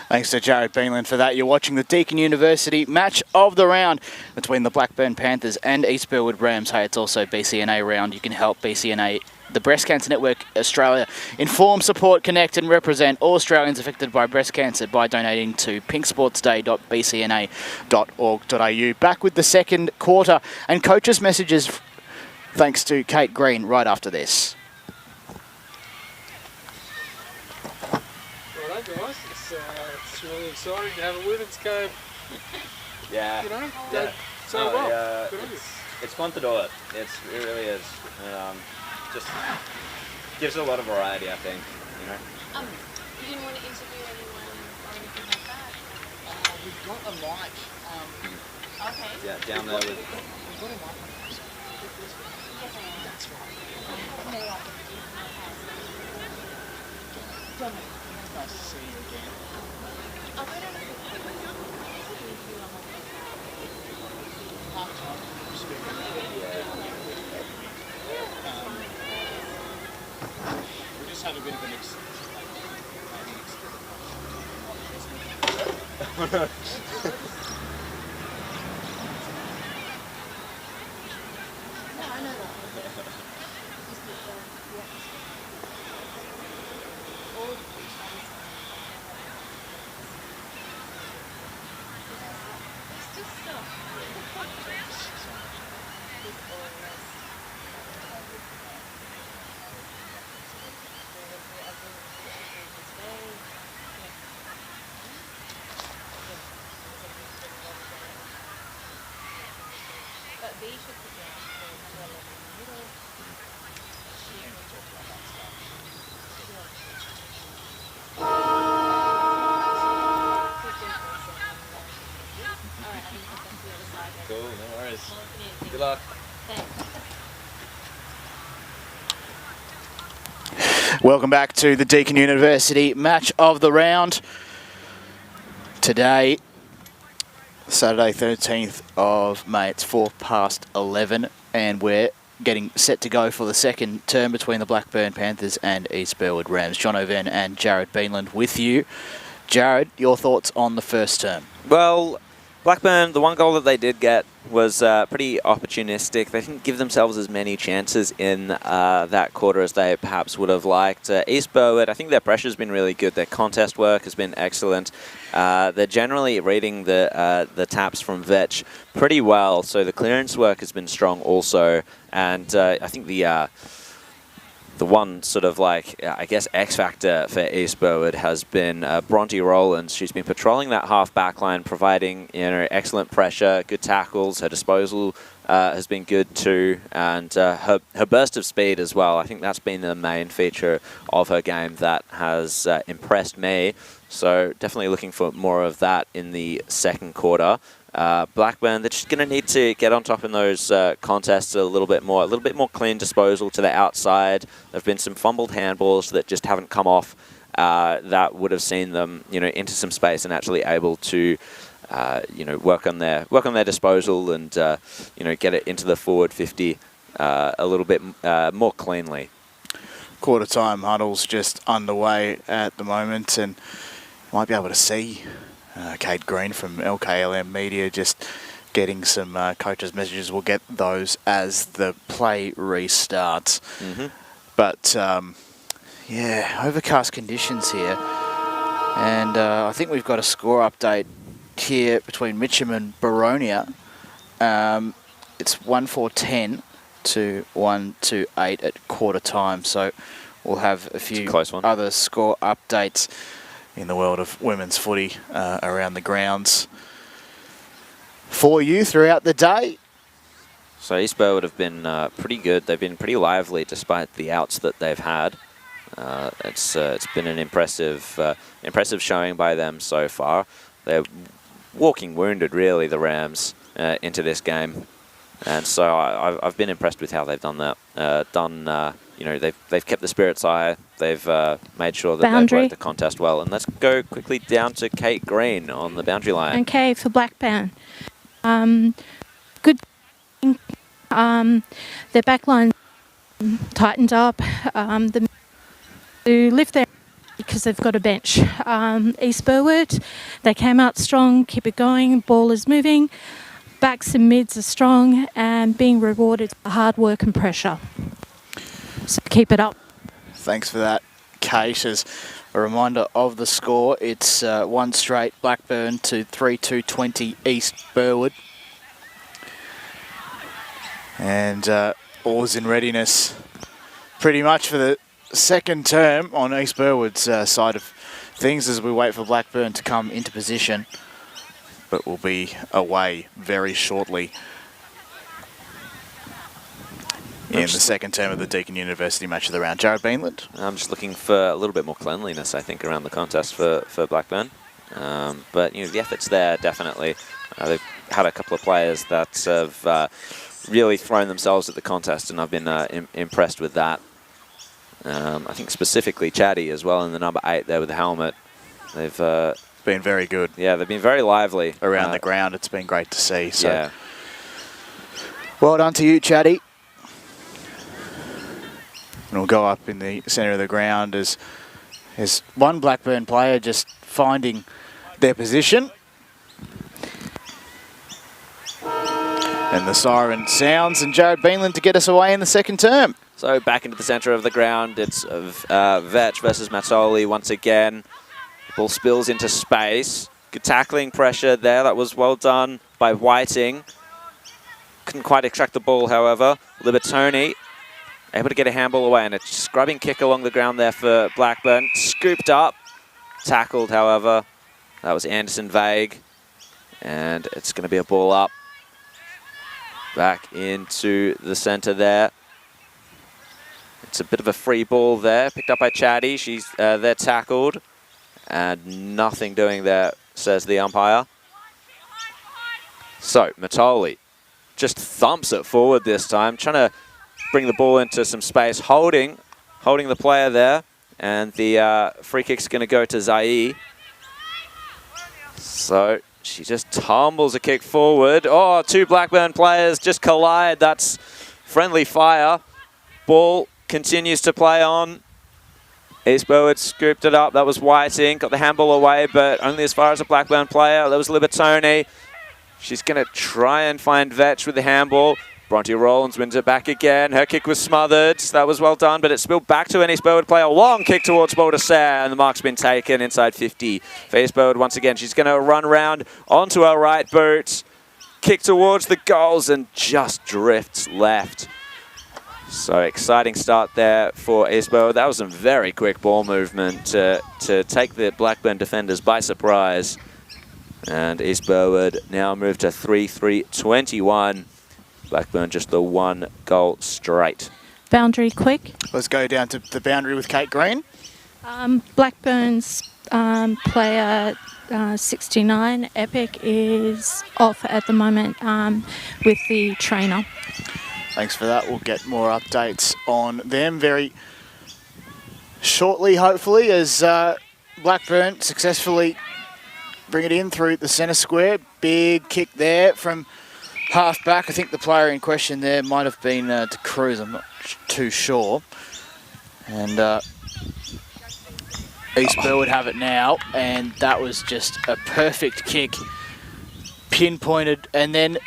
Thanks to Jared Beanland for that. You're watching the Deakin University Match of the Round between the Blackburn Panthers and East Burwood Rams. Hey, it's also BCNA Round. You can help BCNA, the Breast Cancer Network Australia, inform, support, connect and represent all Australians affected by breast cancer by donating to pinksportsday.bcna.org.au. Back with the second quarter and coaches' messages thanks to Kate Green right after this. Guys, it's really exciting to have a women's game. Yeah. You know, yeah. so well. Good on you. It's fun to do it. It really is. Just gives it a lot of variety, I think. You know. You didn't want to interview anyone or anything like that? We've got a mic. Okay. Yeah, down there with. We've got a mic. That's right. Nice to see you again. Half-time, we just had a bit of an Cool, no worries. Good luck. Welcome back to the Deakin University Match of the Round. Today, Saturday 13th of May, it's 11:04, and we're getting set to go for the second term between the Blackburn Panthers and East Burwood Rams. John O'Ven and Jared Beanland with you. Jared, your thoughts on the first term? Well, Blackburn, the 1 goal that they did get was pretty opportunistic. They didn't give themselves as many chances in that quarter as they perhaps would have liked. East Burwood, I think their pressure's been really good. Their contest work has been excellent. They're generally reading the taps from Vetch pretty well, so the clearance work has been strong also. And I think the one sort of I guess, X factor for East Burwood has been Bronte Rowlands. She's been patrolling that half back line, providing excellent pressure, good tackles. Her disposal has been good too, and her burst of speed as well. I think that's been the main feature of her game that has impressed me. So definitely looking for more of that in the second quarter. Blackburn, they're just going to need to get on top in those contests a little bit more clean disposal to the outside. There have been some fumbled handballs that just haven't come off that would have seen them, into some space and actually able to, work on their disposal and, get it into the forward 50 a little bit more cleanly. quarter time huddle's just underway at the moment, and you might be able to see Kate Green from LKLM Media just getting some coaches' messages. We'll get those as the play restarts. But yeah, overcast conditions here, and I think we've got a score update here between Mitcham and Baronia. It's 1-4-10 to 1-8 at quarter time, so we'll have a few other score updates in the world of women's footy around the grounds for you throughout the day. So East Burwood have been pretty good. They've been pretty lively despite the outs that they've had. It's been an impressive showing by them so far. They're walking wounded, really, the Rams, into this game. And so I've been impressed with how they've done that. They've kept the spirits high. They've made sure that they've worked the contest well. And let's go quickly down to Kate Green on the boundary line. Okay, for Blackburn. Good. Their backline tightened up. To lift their because they've got a bench. East Burwood, they came out strong, keep it going, ball is moving. Backs and mids are strong and being rewarded for hard work and pressure. So keep it up. Thanks for that, Kate. As a reminder of the score, it's 1 straight Blackburn to 3-2-20 East Burwood. And all is in readiness pretty much for the second term on East Burwood's side of things as we wait for Blackburn to come into position. But we'll be away very shortly in the second term of the Deakin University Match of the Round. Jared Beanland? I'm just looking for a little bit more cleanliness, I think, around the contest for Blackburn. But the effort's there, definitely. They've had a couple of players that have really thrown themselves at the contest, and I've been impressed with that. I think specifically Chatty as well in the number 8 there with the helmet. They've been very good. Yeah, they've been very lively. Around the ground, it's been great to see. So. Yeah. Well done to you, Chatty. And we'll go up in the centre of the ground as one Blackburn player just finding their position. And the siren sounds, and Jared Beanland to get us away in the second term. So back into the centre of the ground, it's Vetch versus Mazzoli once again. Ball spills into space. Good tackling pressure there. That was well done by Whiting. Couldn't quite extract the ball, however. Libertoni able to get a handball away, and a scrubbing kick along the ground there for Blackburn. Scooped up. Tackled, however. That was Anderson Vague. And it's going to be a ball up. Back into the centre there. It's a bit of a free ball there. Picked up by Chatty. She's there tackled. And nothing doing there, says the umpire. So, Matoli just thumps it forward this time, trying to bring the ball into some space, holding the player there. And the free kick's going to go to Zai. So, she just tumbles a kick forward. Oh, 2 Blackburn players just collide. That's friendly fire. Ball continues to play on. East Burwood scooped it up. That was Whiting. Got the handball away, but only as far as a Blackburn player. That was Libertoni. She's going to try and find Vetch with the handball. Bronte Rollins wins it back again. Her kick was smothered. That was well done, but it spilled back to an East Burwood player. Long kick towards Baldassare, and the mark's been taken inside 50 for East Burwood once again. She's going to run round onto her right boot. Kick towards the goals and just drifts left. So exciting start there for East Burwood. That was some very quick ball movement to take the Blackburn defenders by surprise. And East Burwood now moved to 3-3-21. Blackburn just the 1 goal straight. Boundary quick. Let's go down to the boundary with Kate Green. Blackburn's player 69, Epic, is off at the moment with the trainer. Thanks for that. We'll get more updates on them very shortly, hopefully, as Blackburn successfully bring it in through the centre square. Big kick there from half back. I think the player in question there might have been De Cruz. I'm not too sure. And East Burwood have it now, and that was just a perfect kick, pinpointed, and then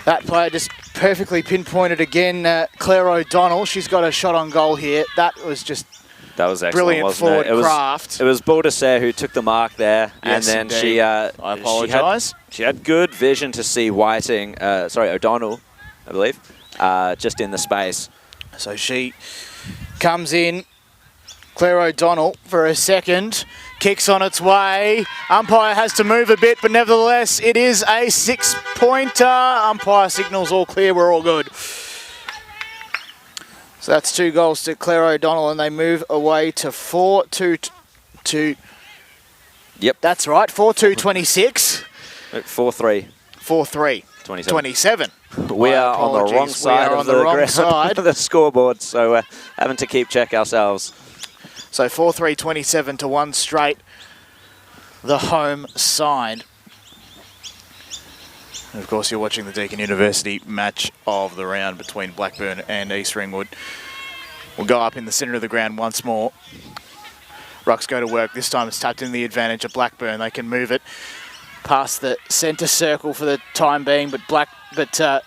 that player just perfectly pinpointed again. Claire O'Donnell, she's got a shot on goal here. That was excellent, brilliant wasn't forward it? craft. It was Baldassare who took the mark there, Yes, and then indeed. I apologise. She had good vision to see O'Donnell, I believe, just in the space. So she comes in. Claire O'Donnell for a second. Kicks on its way. Umpire has to move a bit, but nevertheless, it is a 6-pointer. Umpire signals all clear, we're all good. So that's 2 goals to Claire O'Donnell, and they move away to 4-2. Yep. That's right, 4-2-26. 4-3. 4-3. 27. 27. We are on the wrong side of the wrong ground, side. of the scoreboard, so we're having to keep check ourselves. So 4-3-27 to 1 straight, the home side. And of course, you're watching the Deakin University match of the round between Blackburn and East Ringwood. We'll go up in the centre of the ground once more. Rucks go to work. This time it's tapped in the advantage of Blackburn. They can move it past the centre circle for the time being, but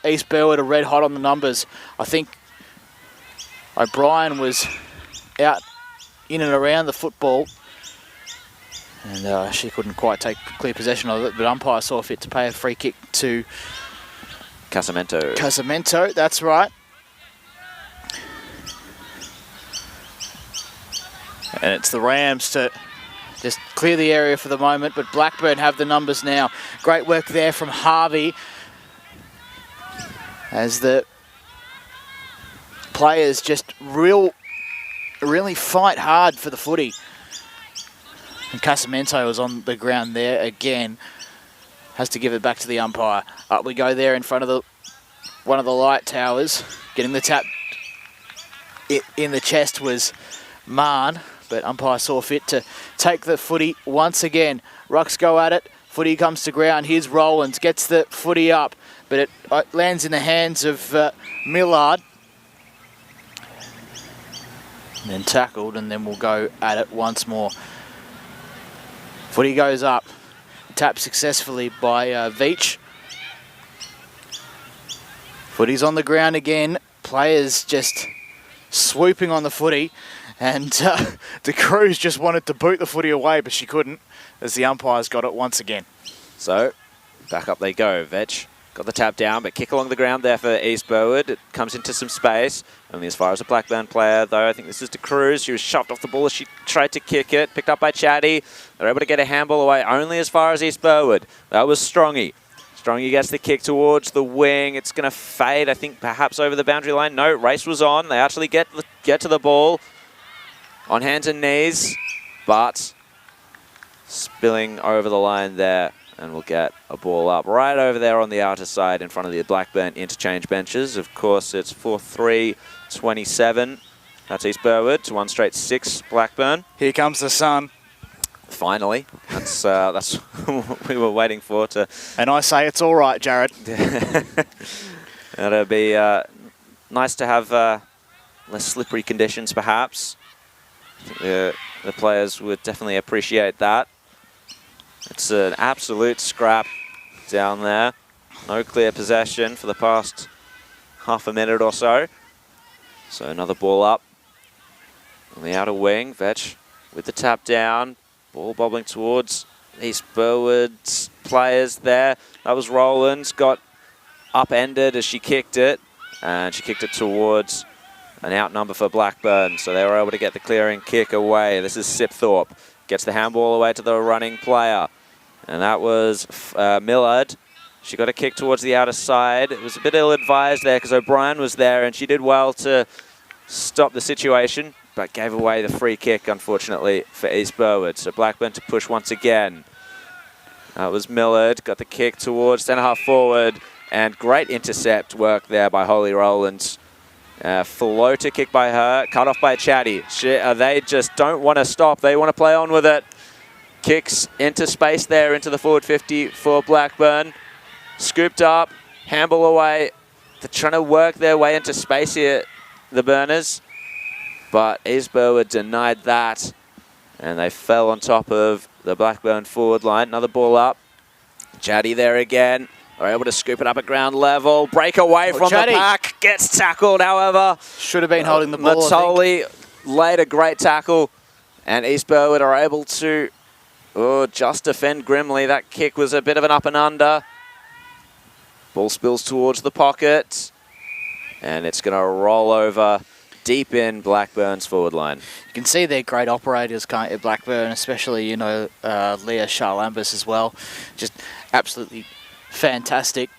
East Burwood are red hot on the numbers. I think O'Brien was out in and around the football, and she couldn't quite take clear possession of it, but umpire saw fit to pay a free kick to Casamento, that's right. And it's the Rams to just clear the area for the moment, but Blackburn have the numbers now. Great work there from Harvey as the players just really fight hard for the footy. And Casamento was on the ground there again. Has to give it back to the umpire. Up we go there in front of one of the light towers. Getting the tap in the chest was Marn, but umpire saw fit to take the footy once again. Rucks go at it. Footy comes to ground. Here's Rowlands. Gets the footy up, but it lands in the hands of Millard. And then tackled, and then we'll go at it once more. Footy goes up. Tapped successfully by Veach. Footy's on the ground again. Players just swooping on the footy. And De Cruz just wanted to boot the footy away, but she couldn't, as the umpires got it once again. So, back up they go. Vetch got the tap down, but kick along the ground there for East Burwood. It comes into some space. Only as far as a Blackburn player, though. I think this is De Cruz. She was shoved off the ball as she tried to kick it. Picked up by Chatty. They're able to get a handball away only as far as East Burwood. That was Strongy. Strongy gets the kick towards the wing. It's going to fade, I think, perhaps over the boundary line. No, race was on. They actually get to the ball on hands and knees, but spilling over the line there, and we'll get a ball up right over there on the outer side in front of the Blackburn interchange benches. Of course, it's 4-3-27. That's East Burwood to 1 straight 6 Blackburn. Here comes the sun. Finally, that's what we were waiting for. And I say it's all right, Jared. It'll be nice to have less slippery conditions, perhaps. The players would definitely appreciate that. It's an absolute scrap down there. No clear possession for the past half a minute or so. So another ball up on the outer wing. Vetch with the tap down. Ball bobbling towards East Burwood's players there. That was Rowlands. Got upended as she kicked it. And she kicked it towards an out number for Blackburn. So they were able to get the clearing kick away. This is Sipthorpe. Gets the handball away to the running player. And that was Millard. She got a kick towards the outer side. It was a bit ill-advised there because O'Brien was there and she did well to stop the situation, but gave away the free kick, unfortunately, for East Burwood. So Blackburn to push once again. That was Millard. Got the kick towards centre-half forward. And great intercept work there by Holly Rowlands. Floater kick by her. Cut off by Chatty. They just don't want to stop. They want to play on with it. Kicks into space there, into the forward 50 for Blackburn. Scooped up. Handball away. They're trying to work their way into space here, the Burners. but East Burwood denied that, and they fell on top of the Blackburn forward line. Another ball up. Chatty there again. Are able to scoop it up at ground level. Break away from Chatty the pack. Gets tackled, however. Should have been holding the ball, Matoli laid a great tackle, and East Burwood are able to just defend grimly. That kick was a bit of an up and under. Ball spills towards the pocket, and it's going to roll over deep in Blackburn's forward line. You can see they're great operators, can't you, Blackburn, especially, you know, Leah Charlambus as well. Just absolutely fantastic.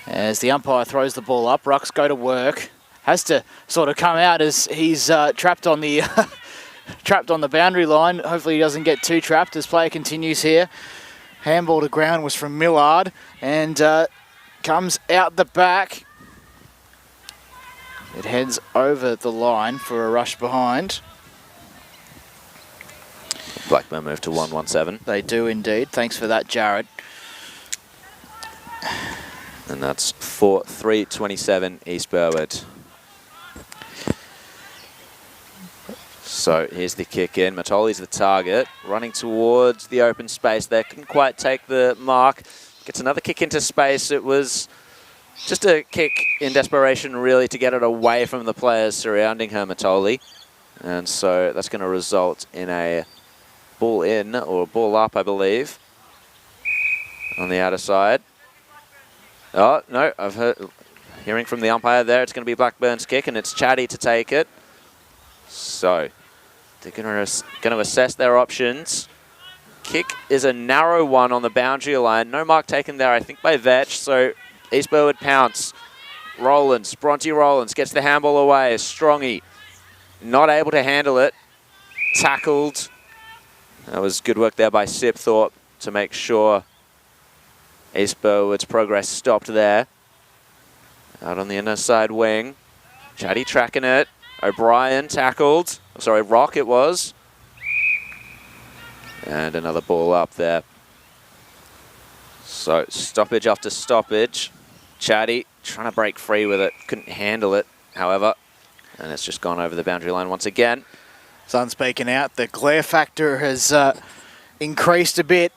As the umpire throws the ball up, Rucks go to work. Has to sort of come out as he's trapped on the trapped on the boundary line. Hopefully he doesn't get too trapped as play continues here. Handball to ground was from Millard and comes out the back. It heads over the line for a rush behind. Blackburn move to 1-1-7. They do indeed. Thanks for that, Jared. And that's 4-3-27 East Burwood. So here's the kick in. Matoli's the target. Running towards the open space there. Couldn't quite take the mark. Gets another kick into space. It was just a kick in desperation, really, to get it away from the players surrounding her, Matoli. And so that's going to result in a ball in, or ball up, I believe, on the outer side. Oh, no, hearing from the umpire there, it's going to be Blackburn's kick, and it's Chatty to take it. So they're going to assess their options. Kick is a narrow one on the boundary line. No mark taken there, I think, by Vetch. So East Burwood pounce. Bronte Rollins gets the handball away. Strongy not able to handle it. Tackled. That was good work there by Sipthorpe to make sure East Burwood's progress stopped there. Out on the inner side wing. Chatty tracking it. O'Brien tackled. Sorry, Rock it was. And another ball up there. So stoppage after stoppage. Chatty trying to break free with it. Couldn't handle it, however. And it's just gone over the boundary line once again. Sun speaking out. The glare factor has increased a bit.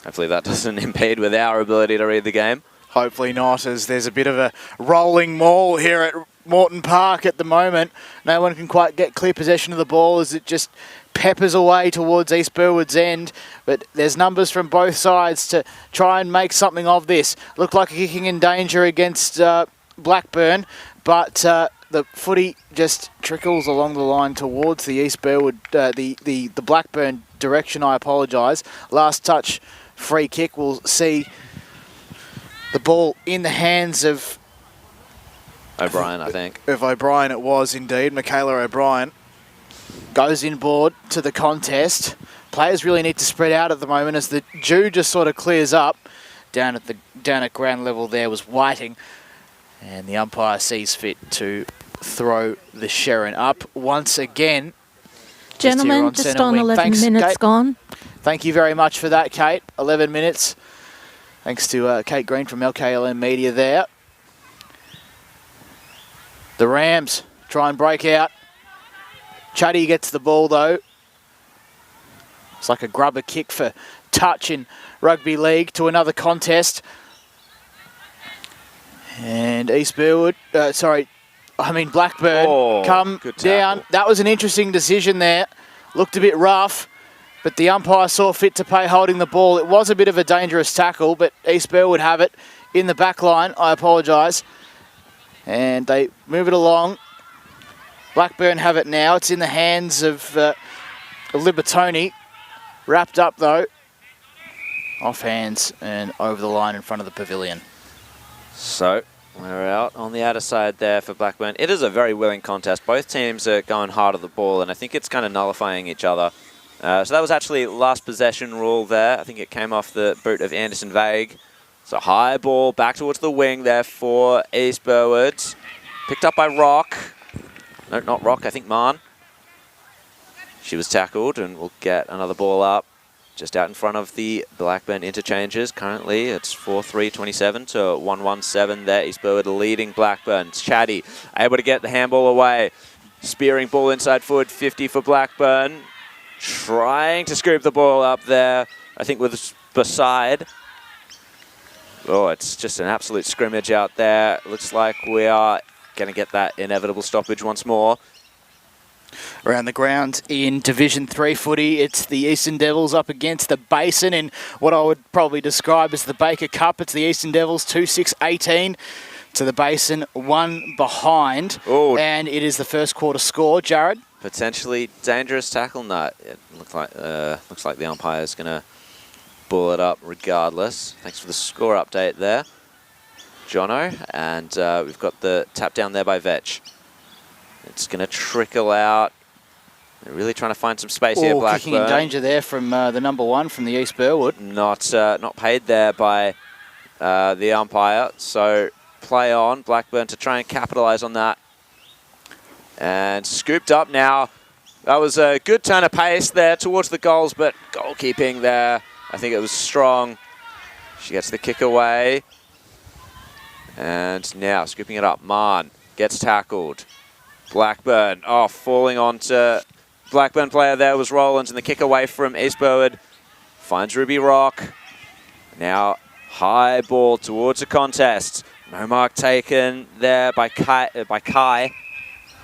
Hopefully that doesn't impede with our ability to read the game. Hopefully not, as there's a bit of a rolling maul here at Morton Park at the moment. No one can quite get clear possession of the ball as it just peppers away towards East Burwood's end. But there's numbers from both sides to try and make something of this. Looked like a kicking in danger against Blackburn, but the footy just trickles along the line towards the East Burwood, the Blackburn direction, I apologise. Last touch free kick will see the ball in the hands of O'Brien, I think. Of O'Brien it was indeed. Michaela O'Brien goes inboard to the contest. Players really need to spread out at the moment as the dew just sort of clears up. Down at ground level there was Whiting. And the umpire sees fit to throw the Sherrin up once again. Gentlemen, just on 11 minutes Kate. Gone. Thank you very much for that, Kate. 11 minutes. Thanks to Kate Green from LKLM Media there. The Rams try and break out. Chatty gets the ball, though. It's like a grubber kick for touch in rugby league to another contest. And East Burwood, Blackburn come down. That was an interesting decision there. Looked a bit rough, but the umpire saw fit to pay holding the ball. It was a bit of a dangerous tackle, but East Burwood have it in the back line. I apologise. And they move it along. Blackburn have it now. It's in the hands of Libertoni. Wrapped up, though. Off hands and over the line in front of the pavilion. So we're out on the outer side there for Blackburn. It is a very willing contest. Both teams are going hard at the ball, and I think it's kind of nullifying each other. So that was actually last possession rule there. I think it came off the boot of Anderson Vague. So high ball back towards the wing there for East Burwood. Picked up by Rock. No, not Rock, I think Marn. She was tackled and will get another ball up just out in front of the Blackburn interchanges. Currently it's 4-3-27 to 1-1-7 there. East Burwood leading Blackburn. Chatty able to get the handball away. Spearing ball inside forward 50 for Blackburn. Trying to scoop the ball up there, I think with beside. Oh, it's just an absolute scrimmage out there. Looks like we are going to get that inevitable stoppage once more. Around the ground in Division 3 footy, it's the Eastern Devils up against the Basin in what I would probably describe as the Baker Cup. It's the Eastern Devils 2-6-18 to the Basin, 1 behind. Ooh. And it is the first quarter score, Jared. Potentially dangerous tackle. No, it looks like the umpire is going to bull it up regardless. Thanks for the score update there, Jono. And we've got the tap down there by Vetch. It's going to trickle out. They're really trying to find some space here, Blackburn. Kicking in danger there from the number 1 from the East Burwood. Not paid there by the umpire. So play on, Blackburn to try and capitalise on that. And scooped up now. That was a good turn of pace there towards the goals, but goalkeeping there, I think it was strong. She gets the kick away. And now scooping it up, Marn gets tackled. Blackburn, falling onto Blackburn player there was Rollins, and the kick away from East Burwood finds Ruby Rock. Now high ball towards the contest. No mark taken there by Kai.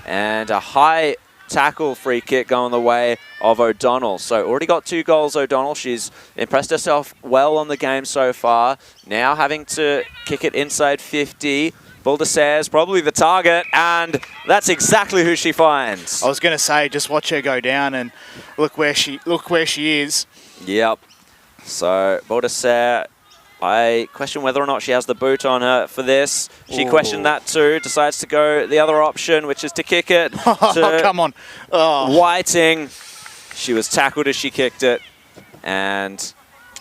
And a high tackle free kick going the way of O'Donnell. So already got 2 goals, O'Donnell. She's impressed herself well on the game so far. Now having to kick it inside 50. Baldassare's probably the target, and that's exactly who she finds. I was going to say, just watch her go down and look where she is. Yep. So Baldassare, I question whether or not she has the boot on her for this. She questioned that too, decides to go the other option, which is to kick it to come on. Oh. Whiting. She was tackled as she kicked it, and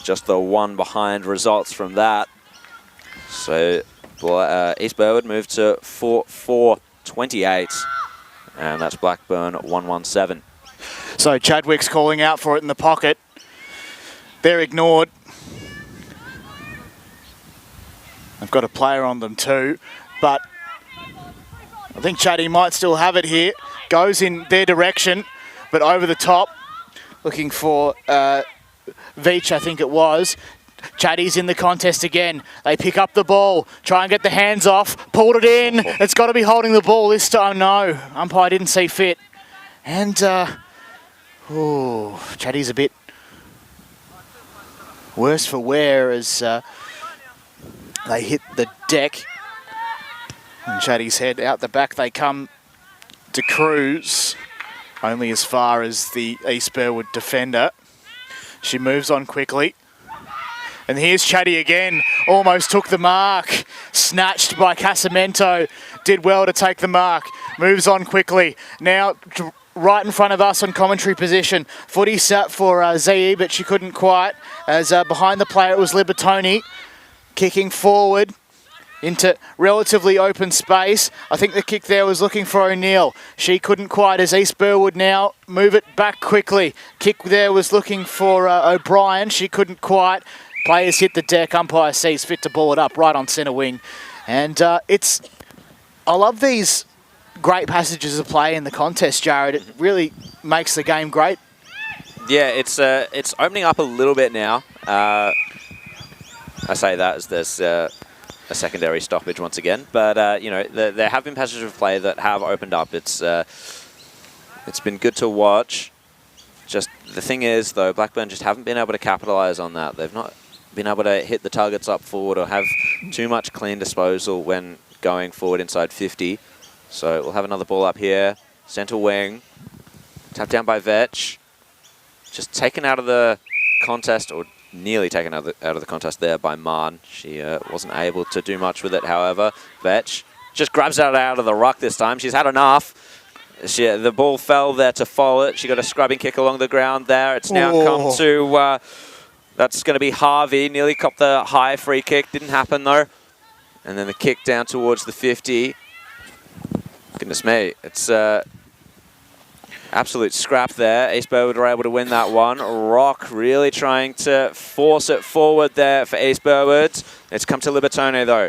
just the 1 behind results from that. So East Burwood moved to 4-4-28, and that's Blackburn 1-1-7. So Chadwick's calling out for it in the pocket. They're ignored. I've got a player on them too, but I think Chaddy might still have it here. Goes in their direction, but over the top, looking for Veach, I think it was. Chaddy's in the contest again. They pick up the ball, try and get the hands off, pulled it in. It's got to be holding the ball this time. No, umpire didn't see fit. And, Chaddy's a bit worse for wear as they hit the deck. And Chaddy's head out the back. They come to cruise only as far as the East Burwood defender. She moves on quickly. And here's Chaddy again, almost took the mark. Snatched by Casamento, did well to take the mark. Moves on quickly. Now right in front of us on commentary position. Footy sat for ZE, but she couldn't quite. As behind the player it was Libertoni, kicking forward into relatively open space. I think the kick there was looking for O'Neill. She couldn't quite as East Burwood now move it back quickly. Kick there was looking for O'Brien. She couldn't quite. Players hit the deck, umpire sees fit to ball it up right on centre wing. And I love these great passages of play in the contest, Jared. It really makes the game great. Yeah, it's opening up a little bit now. I say that as there's a secondary stoppage once again. But, there have been passages of play that have opened up. It's been good to watch. Just the thing is, though, Blackburn just haven't been able to capitalise on that. They've not been able to hit the targets up forward or have too much clean disposal when going forward inside 50. So we'll have another ball up here. Centre wing. Tapped down by Vetch. Just taken out of the contest, or nearly taken out of the contest there by Marn. She wasn't able to do much with it, however. Vetch just grabs it out of the ruck this time. She's had enough. The ball fell there to follow it. She got a scrubbing kick along the ground there. It's now come to... that's going to be Harvey. Nearly copped the high free kick. Didn't happen, though. And then the kick down towards the 50. Goodness me. It's absolute scrap there. East Burwood were able to win that one. Rock really trying to force it forward there for East Burwood. It's come to Libertone, though.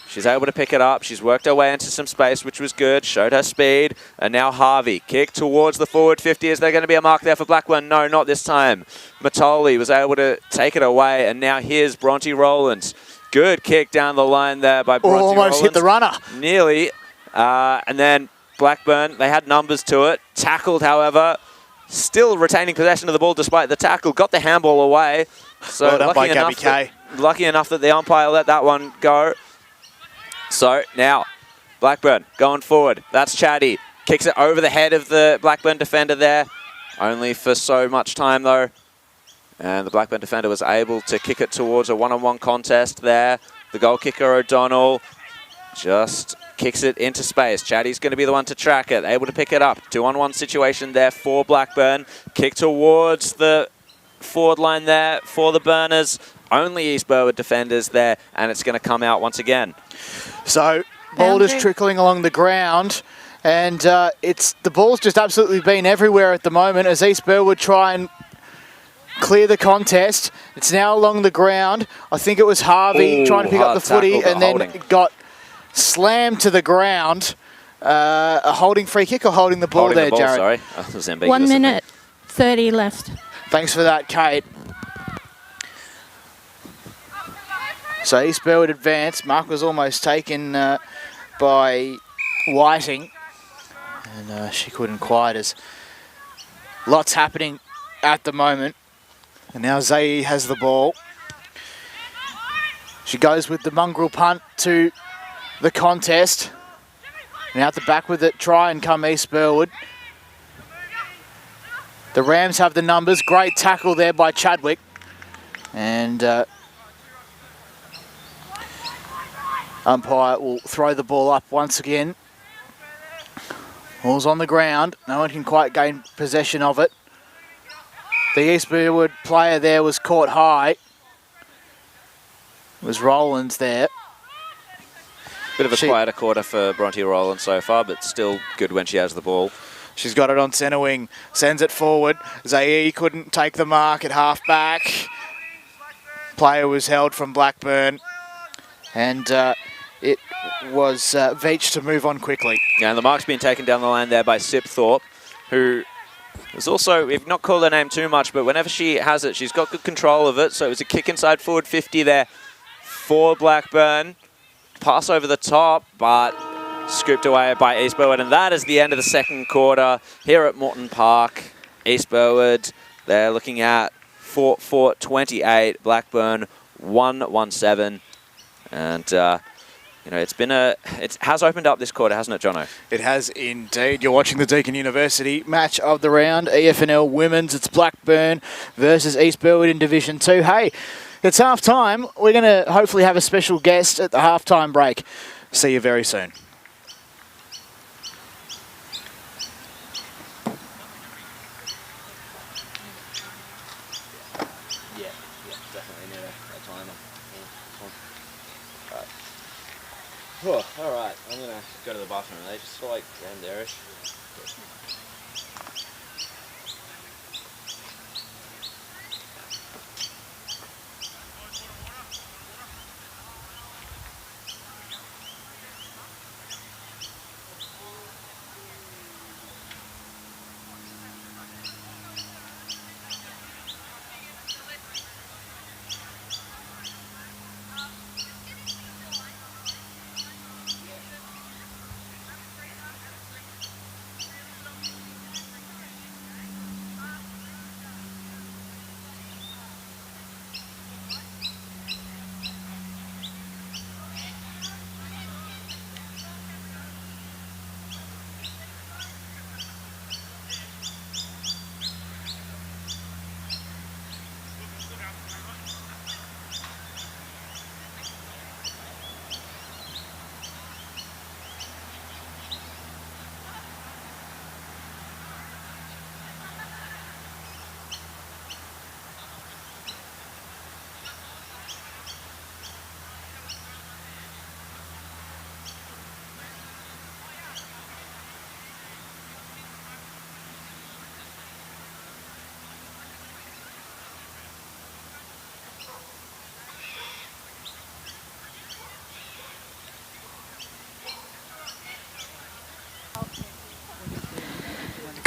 She's able to pick it up. She's worked her way into some space, which was good. Showed her speed. And now Harvey. Kick towards the forward 50. Is there going to be a mark there for Blackburn? No, not this time. Matoli was able to take it away. And now here's Bronte Rowlands. Good kick down the line there by Bronte Rowlands. Almost hit the runner. Nearly. And then Blackburn, they had numbers to it. Tackled, however. Still retaining possession of the ball despite the tackle. Got the handball away. So well done by Gabby Kay. Lucky enough that the umpire let that one go. So now, Blackburn going forward. That's Chatty. Kicks it over the head of the Blackburn defender there. Only for so much time though. And the Blackburn defender was able to kick it towards a one-on-one contest there. The goal kicker, O'Donnell, just kicks it into space. Chatty's going to be the one to track it. Able to pick it up. 2-on-1 situation there for Blackburn. Kick towards the forward line there for the Burners. Only East Burwood defenders there, and it's going to come out once again. So, ball just trickling along the ground, and the ball's just absolutely been everywhere at the moment as East Burwood try and clear the contest. It's now along the ground. I think it was Harvey trying to pick up the footy and then got slammed to the ground. A holding free kick or holding the ball there, Jared? Sorry. 1 minute 30 left. Thanks for that, Kate. So East Burwood advanced. Mark was almost taken by Whiting. And she couldn't quite, as lots happening at the moment. And now Zayi has the ball. She goes with the mongrel punt to the contest. And out the back with it, try and come East Burwood. The Rams have the numbers. Great tackle there by Chadwick. And umpire will throw the ball up once again. Ball's on the ground. No one can quite gain possession of it. The East Burwood player there was caught high. It was Rowlands there. Bit of a quieter quarter for Bronte Rowlands so far, but still good when she has the ball. She's got it on centre wing. Sends it forward. Zayi couldn't take the mark at half back. Player was held from Blackburn. And it was Veach to move on quickly. Yeah, and the mark's been taken down the line there by Sipthorpe, who was also, we've not called her name too much, but whenever she has it, she's got good control of it. So it was a kick inside forward 50 there for Blackburn. Pass over the top, but scooped away by East Burwood. And that is the end of the second quarter here at Morton Park. East Burwood, they're looking at 4-28. Blackburn 1-17. And you know, it has opened up this quarter, hasn't it, Jono? It has indeed. You're watching the Deakin University match of the round, EFNL Women's. It's Blackburn versus East Burwood in Division 2. Hey, it's half time. We're going to hopefully have a special guest at the halftime break. See you very soon. Yeah, definitely need a timer. Oh, all right, I'm going to go to the bathroom. They just like around there-ish.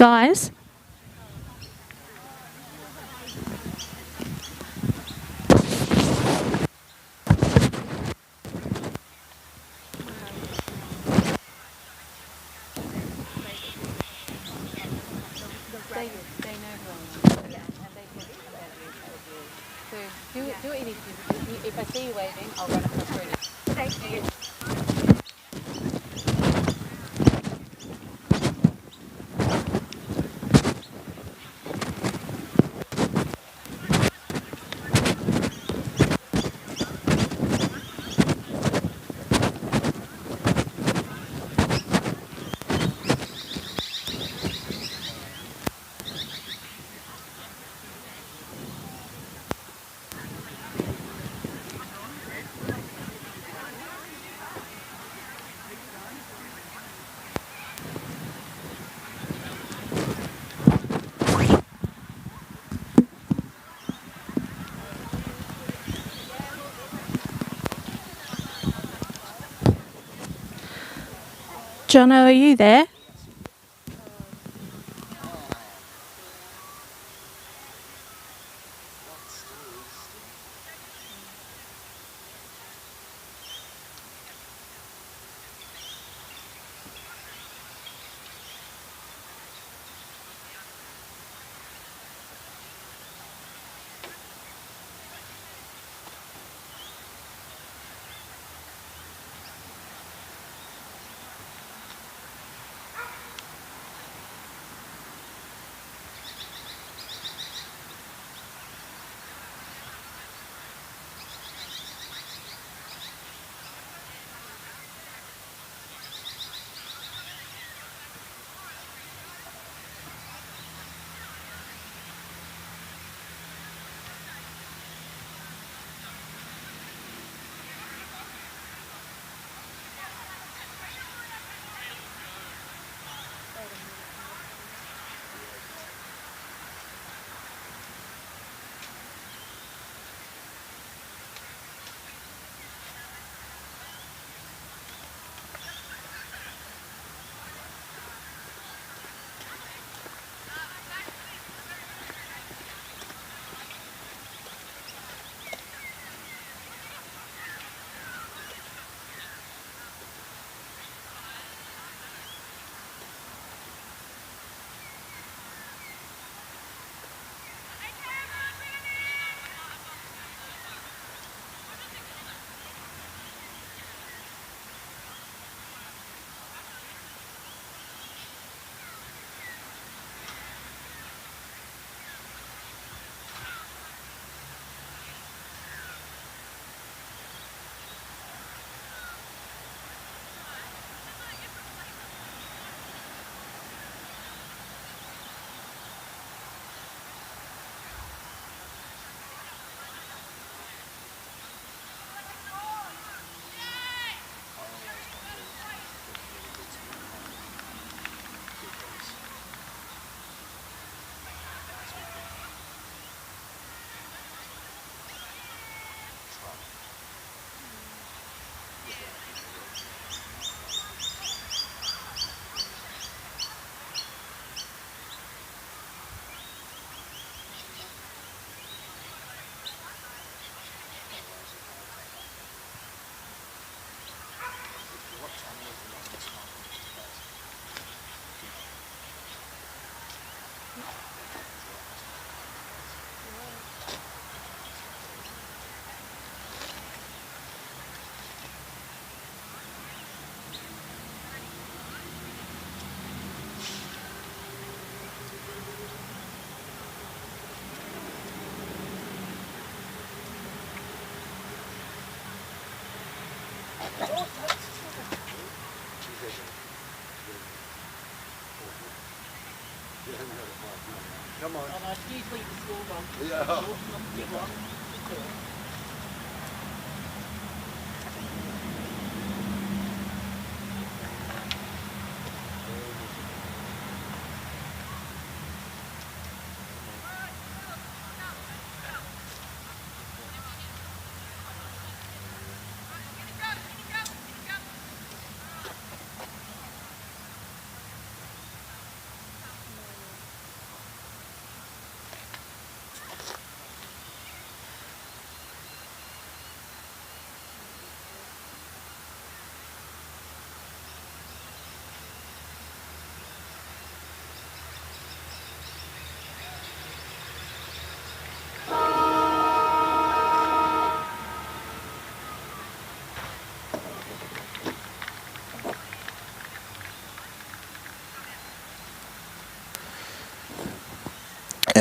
Guys? They know who I am. Yeah. And they can compare you. So do what you need to do. If I see you waving, I'll run across for you. Thank you. Jono, are you there? Come on. And I'd usually the school one. Yeah. Not the big one.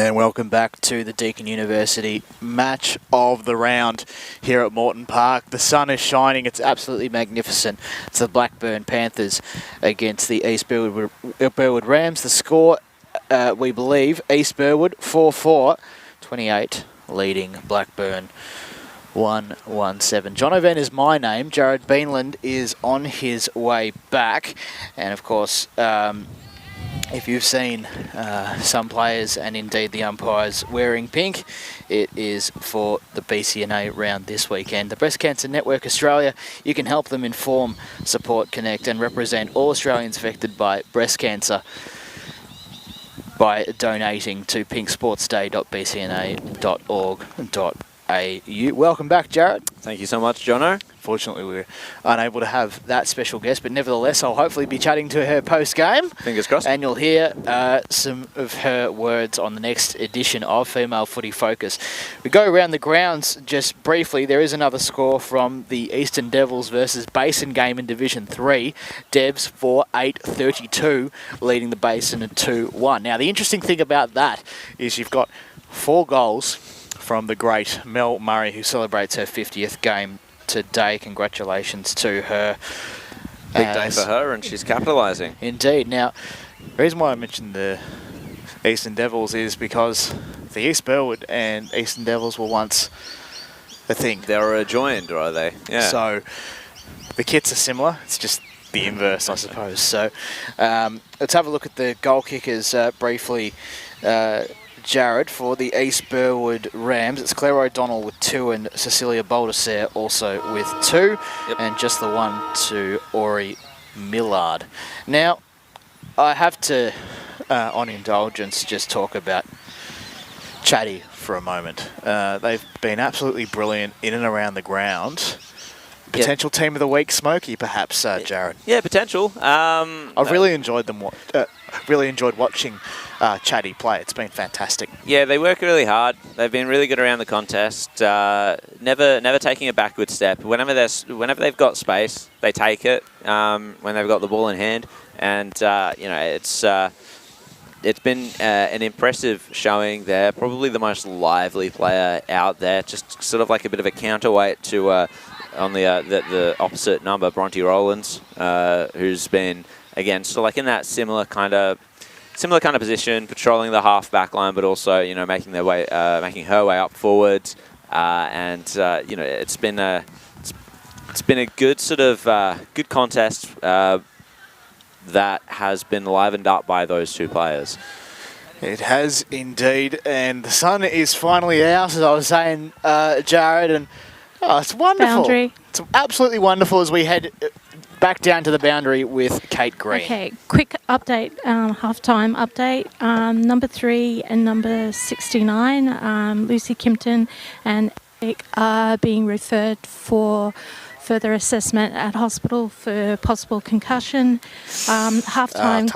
And welcome back to the Deakin University Match of the Round here at Morton Park. The sun is shining. It's absolutely magnificent. It's the Blackburn Panthers against the East Burwood Rams. The score, we believe, East Burwood 4-4, 28 leading Blackburn 1-17. John O'Van is my name. Jared Beanland is on his way back. And of course, if you've seen some players and indeed the umpires wearing pink, it is for the BCNA round this weekend. The Breast Cancer Network Australia, you can help them inform, support, connect and represent all Australians affected by breast cancer by donating to pinksportsday.bcna.org.au. Welcome back, Jared. Thank you so much, Jono. Fortunately, we were unable to have that special guest, but nevertheless, I'll hopefully be chatting to her post-game. Fingers crossed. And you'll hear some of her words on the next edition of Female Footy Focus. We go around the grounds just briefly. There is another score from the Eastern Devils versus Basin game in Division 3. Devs 4-8-32, leading the Basin at 2-1. Now, the interesting thing about that is you've got 4 goals from the great Mel Murray, who celebrates her 50th game today. Congratulations to her. Big day for her, and she's capitalising. Indeed. Now, the reason why I mentioned the Eastern Devils is because the East Burwood and Eastern Devils were once a thing. They were adjoined, are they? Yeah. So the kits are similar. It's just the inverse, I suppose. So let's have a look at the goal kickers briefly. Jared, for the East Burwood Rams, it's Claire O'Donnell with 2 and Cecilia Baldesser also with 2. Yep. And just the 1 to Ori Millard. Now, I have to, on indulgence, just talk about Chatty for a moment. They've been absolutely brilliant in and around the ground. Potential team of the week, Smokey, perhaps, Jared. Yeah, potential. I've really enjoyed them. Really enjoyed watching Chatty play. It's been fantastic. Yeah, they work really hard. They've been really good around the contest. Never taking a backward step. Whenever they've got space, they take it. When they've got the ball in hand, and it's been an impressive showing. They're probably the most lively player out there. Just sort of like a bit of a counterweight to on the opposite number, Bronte Rowlands, who's been again sort of like in that similar kind of position, patrolling the half back line, but also making her way up forwards. It's been a good sort of good contest that has been livened up by those 2 players. It has indeed, and the sun is finally out, as I was saying, Jared, and it's wonderful. Boundary. It's absolutely wonderful as we head back down to the boundary with Kate Green. Okay, quick update, halftime update. Number 3 and number 69, Lucy Kimpton and Eric are being referred for further assessment at hospital for possible concussion. Halftime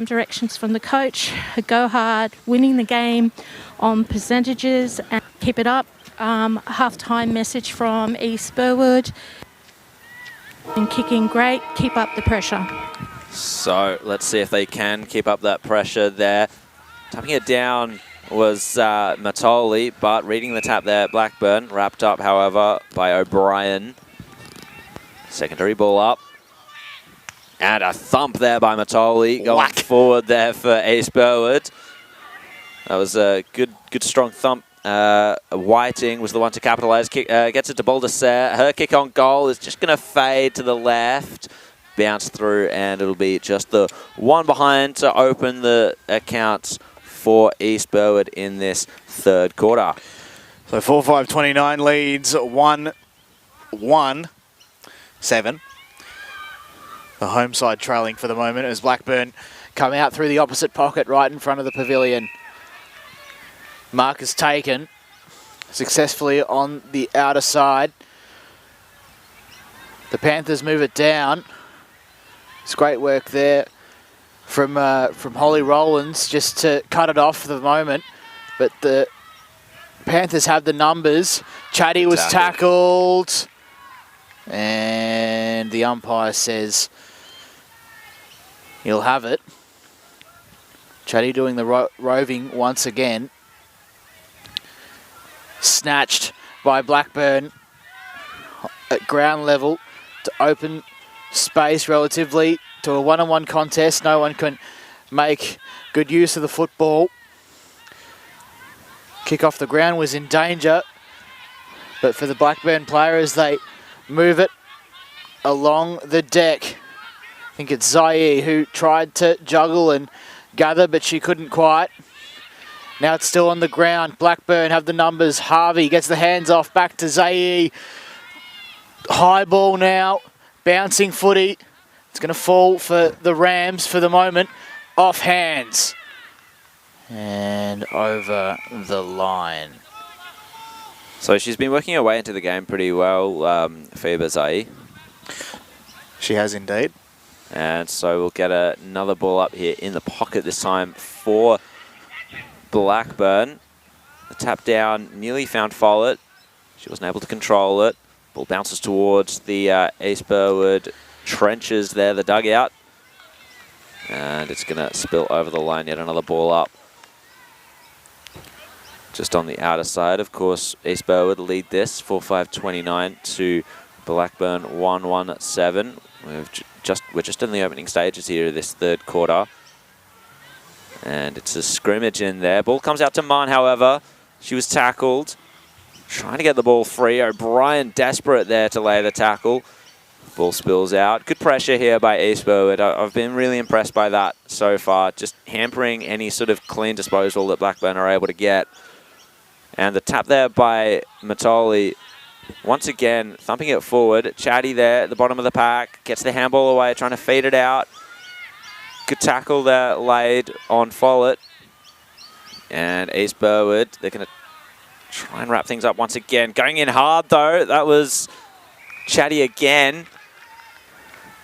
directions from the coach: go hard, winning the game on percentages, and keep it up. Halftime message from East Burwood: and kicking great, keep up the pressure. So let's see if they can keep up that pressure there. Tapping it down was Matoli, but reading the tap there, Blackburn. Wrapped up, however, by O'Brien. Secondary ball up. And a thump there by Matoli, going forward there for East Burwood. That was a good strong thump. Whiting was the one to capitalise. Gets it to Baldesser. Her kick on goal is just going to fade to the left. Bounce through, and it'll be just the 1 behind to open the accounts for East Burwood in this 3rd quarter. So 4-5-29 leads 1-1-7. The home side trailing for the moment as Blackburn come out through the opposite pocket right in front of the pavilion. Mark is taken successfully on the outer side. The Panthers move it down. It's great work there from Holly Rowlands just to cut it off for the moment. But the Panthers have the numbers. Chatty was tackled. And the umpire says he'll have it. Chatty doing the roving once again. Snatched by Blackburn at ground level to open space relatively to a one-on-one contest. No one can make good use of the football. Kick off the ground was in danger, but for the Blackburn player as they move it along the deck. I think it's Zaire who tried to juggle and gather, but she couldn't quite. Now it's still on the ground. Blackburn have the numbers. Harvey gets the hands off back to Zaire. High ball now. Bouncing footy. It's going to fall for the Rams for the moment. Off hands. And over the line. So she's been working her way into the game pretty well, Fiba Zaire. She has indeed. And so we'll get another ball up here in the pocket this time for Blackburn. The tap down nearly found Follett. She wasn't able to control it. Ball bounces towards the East Burwood trenches there, the dugout. And it's going to spill over the line. Yet another ball up. Just on the outer side, of course, East Burwood lead this 4-5-29 to Blackburn 1-1-7. We're just in the opening stages here of this third quarter. And it's a scrimmage in there. Ball comes out to Munn, however. She was tackled. Trying to get the ball free. O'Brien desperate there to lay the tackle. Ball spills out. Good pressure here by East Burwood. I've been really impressed by that so far. Just hampering any sort of clean disposal that Blackburn are able to get. And the tap there by Matoli. Once again, thumping it forward. Chatty there at the bottom of the pack. Gets the handball away, trying to feed it out. Good tackle there laid on Follett. And East Burwood, they're going to try and wrap things up once again. Going in hard, though. That was Chatty again.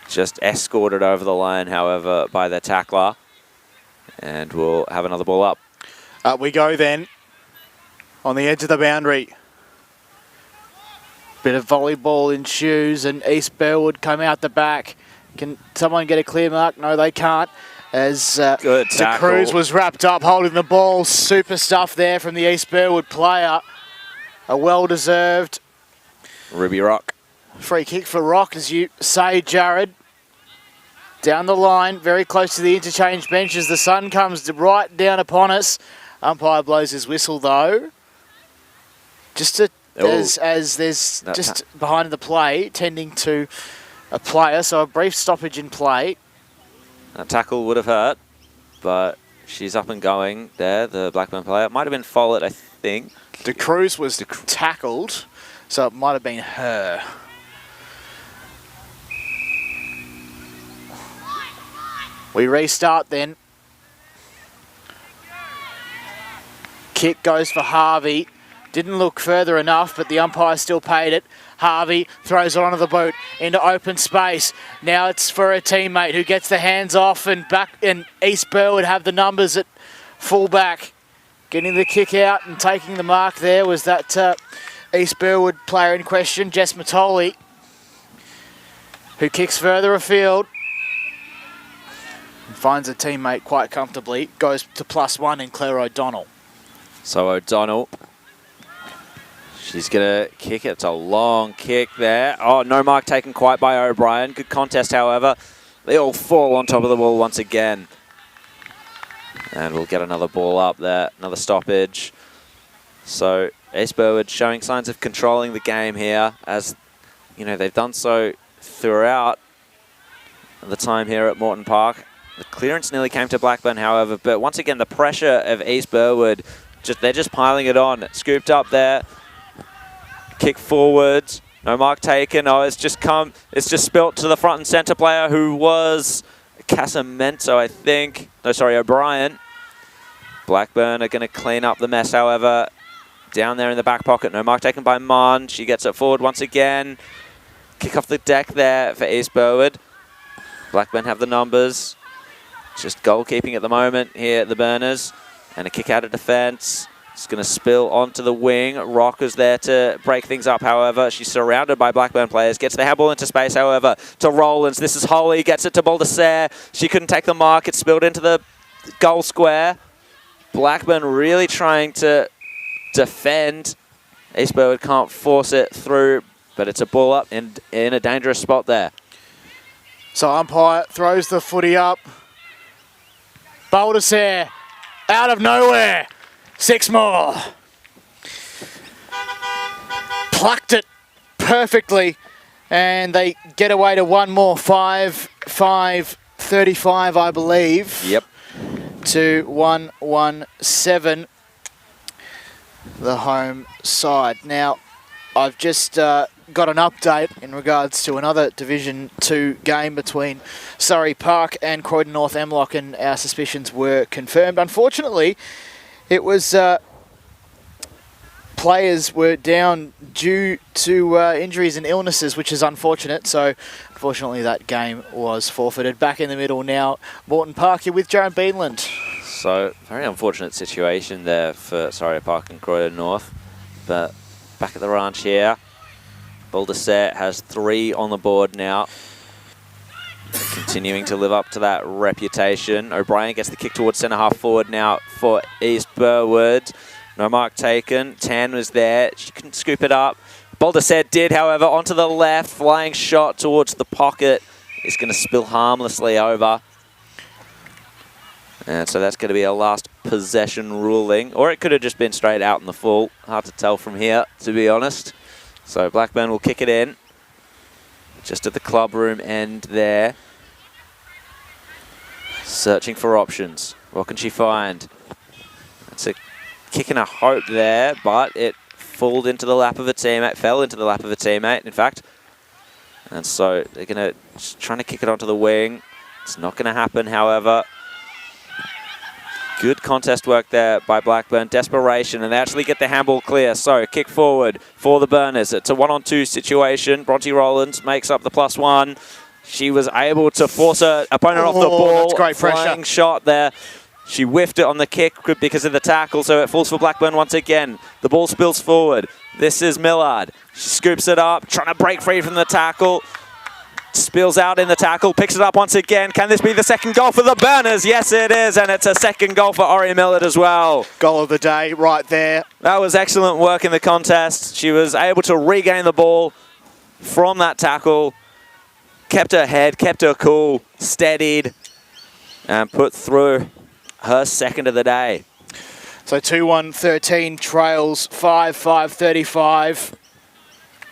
Just escorted over the line, however, by their tackler. And we'll have another ball up. Up we go then. On the edge of the boundary. Bit of volleyball ensues, and East Burwood come out the back. Can someone get a clear mark? No, they can't. As Good De Cruz was wrapped up holding the ball. Super stuff there from the East Burwood player. A well-deserved Ruby Rock. free kick for Rock, as you say, Jared. Down the line, very close to the interchange bench as the sun comes right down upon us. Umpire blows his whistle, though. Just to, as there's just behind the play, tending to a player, so a brief stoppage in play. That tackle would have hurt, but she's up and going there, the Blackburn player. It might have been Follett, I think. De Cruz was tackled, so it might have been her. We restart then. Kick goes for Harvey. Didn't look further enough, but the umpire still paid it. Harvey throws it onto the boot into open space. Now it's for a teammate who gets the hands off, and back. And East Burwood have the numbers at fullback. Getting the kick out and taking the mark there was that East Burwood player in question, Jess Matoli, who kicks further afield. And finds a teammate quite comfortably. Goes to +1 in Claire O'Donnell. So O'Donnell, she's going to kick it. It's a long kick there. Oh, no mark taken quite by O'Brien. Good contest, however. They all fall on top of the ball once again. And we'll get another ball up there, another stoppage. So East Burwood showing signs of controlling the game here, as you know they've done so throughout the time here at Morton Park. The clearance nearly came to Blackburn, however, but once again the pressure of East Burwood, they're just piling it on. Scooped up there, kick forwards, no mark taken. Oh, it's just spilt to the front and centre player, who was Casamento, I think. No, sorry, O'Brien. Blackburn are going to clean up the mess, however. Down there in the back pocket, no mark taken by Munn. She gets it forward once again. Kick off the deck there for East Burwood. Blackburn have the numbers. Just goalkeeping at the moment here at the Burners. And a kick out of defence. It's going to spill onto the wing. Rock is there to break things up, however. She's surrounded by Blackburn players. Gets the handball into space, however, to Rollins. This is Holly. Gets it to Baldassare. She couldn't take the mark. It spilled into the goal square. Blackburn really trying to defend. East Burwood can't force it through, but it's a ball up and in a dangerous spot there. So umpire throws the footy up. Baldassare out of nowhere. 6 more. Plucked it perfectly, and they get away to 1 more. 5-5-35, I believe. Yep. To 1-1-7, the home side. Now, I've just got an update in regards to another Division 2 game between Surrey Park and Croydon North Emlock, and our suspicions were confirmed. Unfortunately, it was players were down due to injuries and illnesses, which is unfortunate. So, unfortunately, that game was forfeited. Back in the middle now, Morton Park, you're with Jaron Beanland. So, very unfortunate situation there for Surrey Park and Croydon North. But back at the ranch here, Baldassare has 3 on the board now. Continuing to live up to that reputation. O'Brien gets the kick towards centre half forward now for East Burwood. No mark taken. Tan was there. She couldn't scoop it up. Baldassare did, however, onto the left. Flying shot towards the pocket. It's going to spill harmlessly over. And so that's going to be a last possession ruling. Or it could have just been straight out in the full. Hard to tell from here, to be honest. So Blackburn will kick it in. Just at the club room end there. Searching for options. What can she find? It's a kick and a hope there, but it fell into the lap of a teammate, in fact. And so they're going to trying to kick it onto the wing. It's not going to happen, however. Good contest work there by Blackburn. Desperation, and they actually get the handball clear. So, kick forward for the Burners. It's a 1-on-2 situation. Bronte Rowlands makes up the +1. She was able to force her opponent off the ball. That's great pressure. Flying shot there. She whiffed it on the kick because of the tackle, so it falls for Blackburn once again. The ball spills forward. This is Millard. She scoops it up, trying to break free from the tackle. Spills out in the tackle, picks it up once again. Can this be the second goal for the Burners? Yes, it is, and it's a second goal for Ori Millard as well. Goal of the day right there. That was excellent work in the contest. She was able to regain the ball from that tackle, kept her head, kept her cool, steadied, and put through her second of the day. So 2-1-13 trails 5-5-35.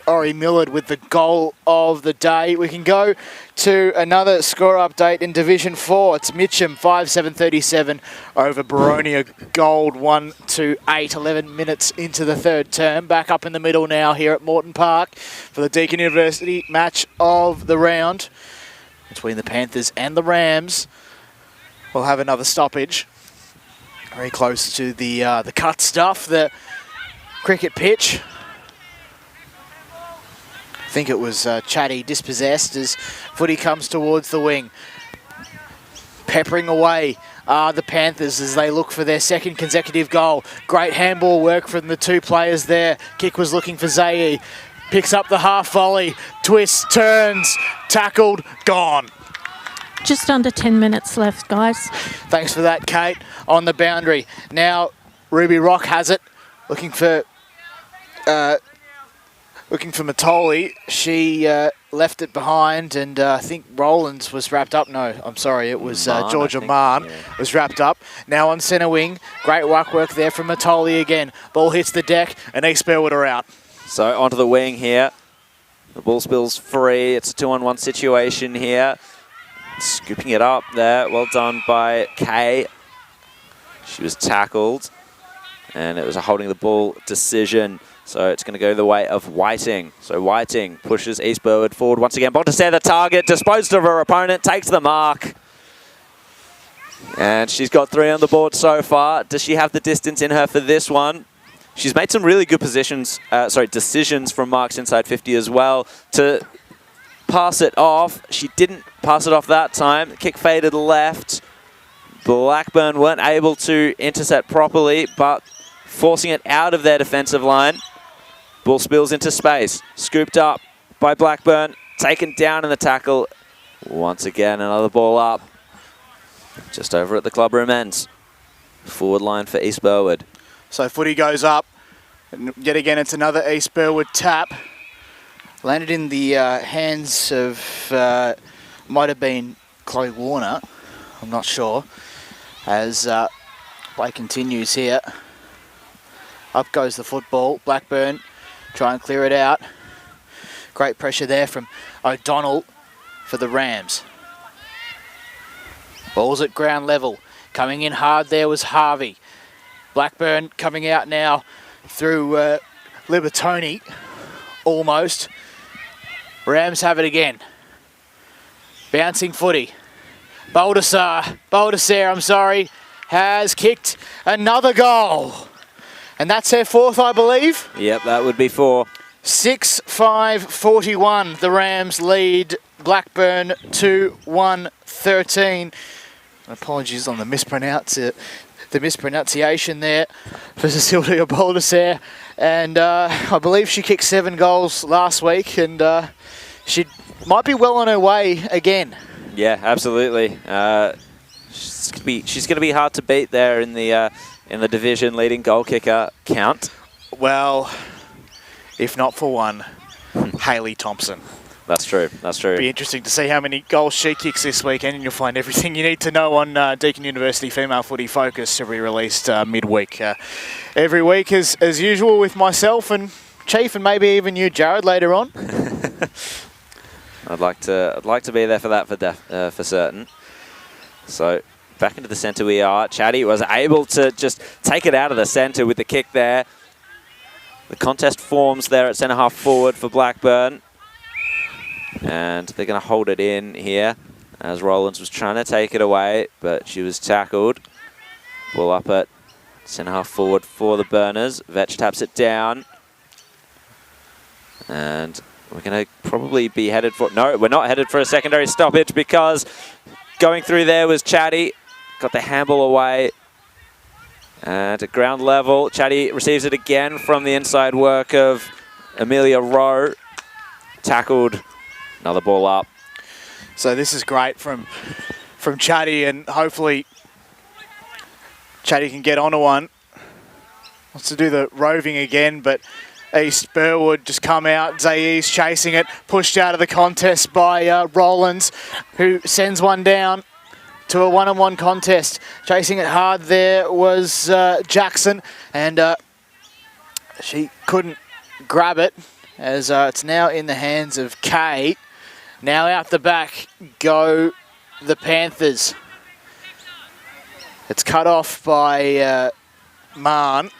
Ori Millard with the goal of the day. We can go to another score update in Division 4. It's Mitcham 5-7-37 over Baronia Gold 1-8, 11 minutes into the third term. Back up in the middle now here at Morton Park for the Deakin University match of the round between the Panthers and the Rams. We'll have another stoppage. Very close to the cut stuff, the cricket pitch. I think it was Chatty dispossessed as footy comes towards the wing. Peppering away the Panthers as they look for their second consecutive goal. Great handball work from the 2 players there. Kick was looking for Zayi. Picks up the half volley. Twists, turns, tackled, gone. Just under 10 minutes left, guys. Thanks for that, Kate, on the boundary. Now Ruby Rock has it. Looking for Matoli. She left it behind, and I think Rowlands was wrapped up. No, I'm sorry, it was Georgia Mann was wrapped up. Now on centre wing, great work there from Matoli again. Ball hits the deck, and East Burwood are out. So onto the wing here. The ball spills free. It's a 2-on-1 situation here. Scooping it up there. Well done by Kay. She was tackled, and it was a holding the ball decision. So it's going to go the way of Whiting. So Whiting pushes East Burwood forward once again. Baldassare the target, disposed of her opponent, takes the mark. And she's got 3 on the board so far. Does she have the distance in her for this one? She's made some really good decisions from marks inside 50 as well to pass it off. She didn't pass it off that time. Kick faded left. Blackburn weren't able to intercept properly, but forcing it out of their defensive line. Ball spills into space. Scooped up by Blackburn. Taken down in the tackle. Once again, another ball up. Just over at the clubroom ends. Forward line for East Burwood. So footy goes up. And yet again, it's another East Burwood tap. Landed in the hands of, might have been Chloe Warner. I'm not sure. As play continues here. Up goes the football. Blackburn try and clear it out. Great pressure there from O'Donnell for the Rams. Ball's at ground level. Coming in hard there was Harvey. Blackburn coming out now through Libertoni, almost. Rams have it again. Bouncing footy. Baldassare, I'm sorry, has kicked another goal. And that's her fourth, I believe. Yep, that would be 4. 6-5-41. The Rams lead Blackburn 2-1-13. Apologies on the mispronunciation there for Cecilia Baldassare. And I believe she kicked 7 goals last week, and she might be well on her way again. Yeah, absolutely. She's going to be hard to beat there in the division leading goal kicker count. Well, if not for one, Hayley Thompson. That's true. That's true. Be interesting to see how many goals she kicks this weekend, and you'll find everything you need to know on Deakin University Female Footy Focus to be released midweek. Every week, as usual, with myself and Chief, and maybe even you, Jared, later on. I'd like to be there for that for certain. So back into the centre we are. Chatty was able to just take it out of the centre with the kick there. The contest forms there at centre half forward for Blackburn. And they're going to hold it in here as Rollins was trying to take it away, but she was tackled. Ball up at centre half forward for the Burners. Vetch taps it down. And we're going to probably be headed for... No, we're not headed for a secondary stoppage because going through there was Chatty. Got the handball away. And at ground level, Chatty receives it again from the inside work of Amelia Rowe. Tackled. Another ball up. So this is great from Chatty, and hopefully Chatty can get onto one. Wants to do the roving again, but East Burwood just come out. Zayes chasing it, pushed out of the contest by Rollins, who sends one down to a one-on-one contest. Chasing it hard there was Jackson, and she couldn't grab it, as it's now in the hands of Kay. Now out the back go the Panthers. It's cut off by Marn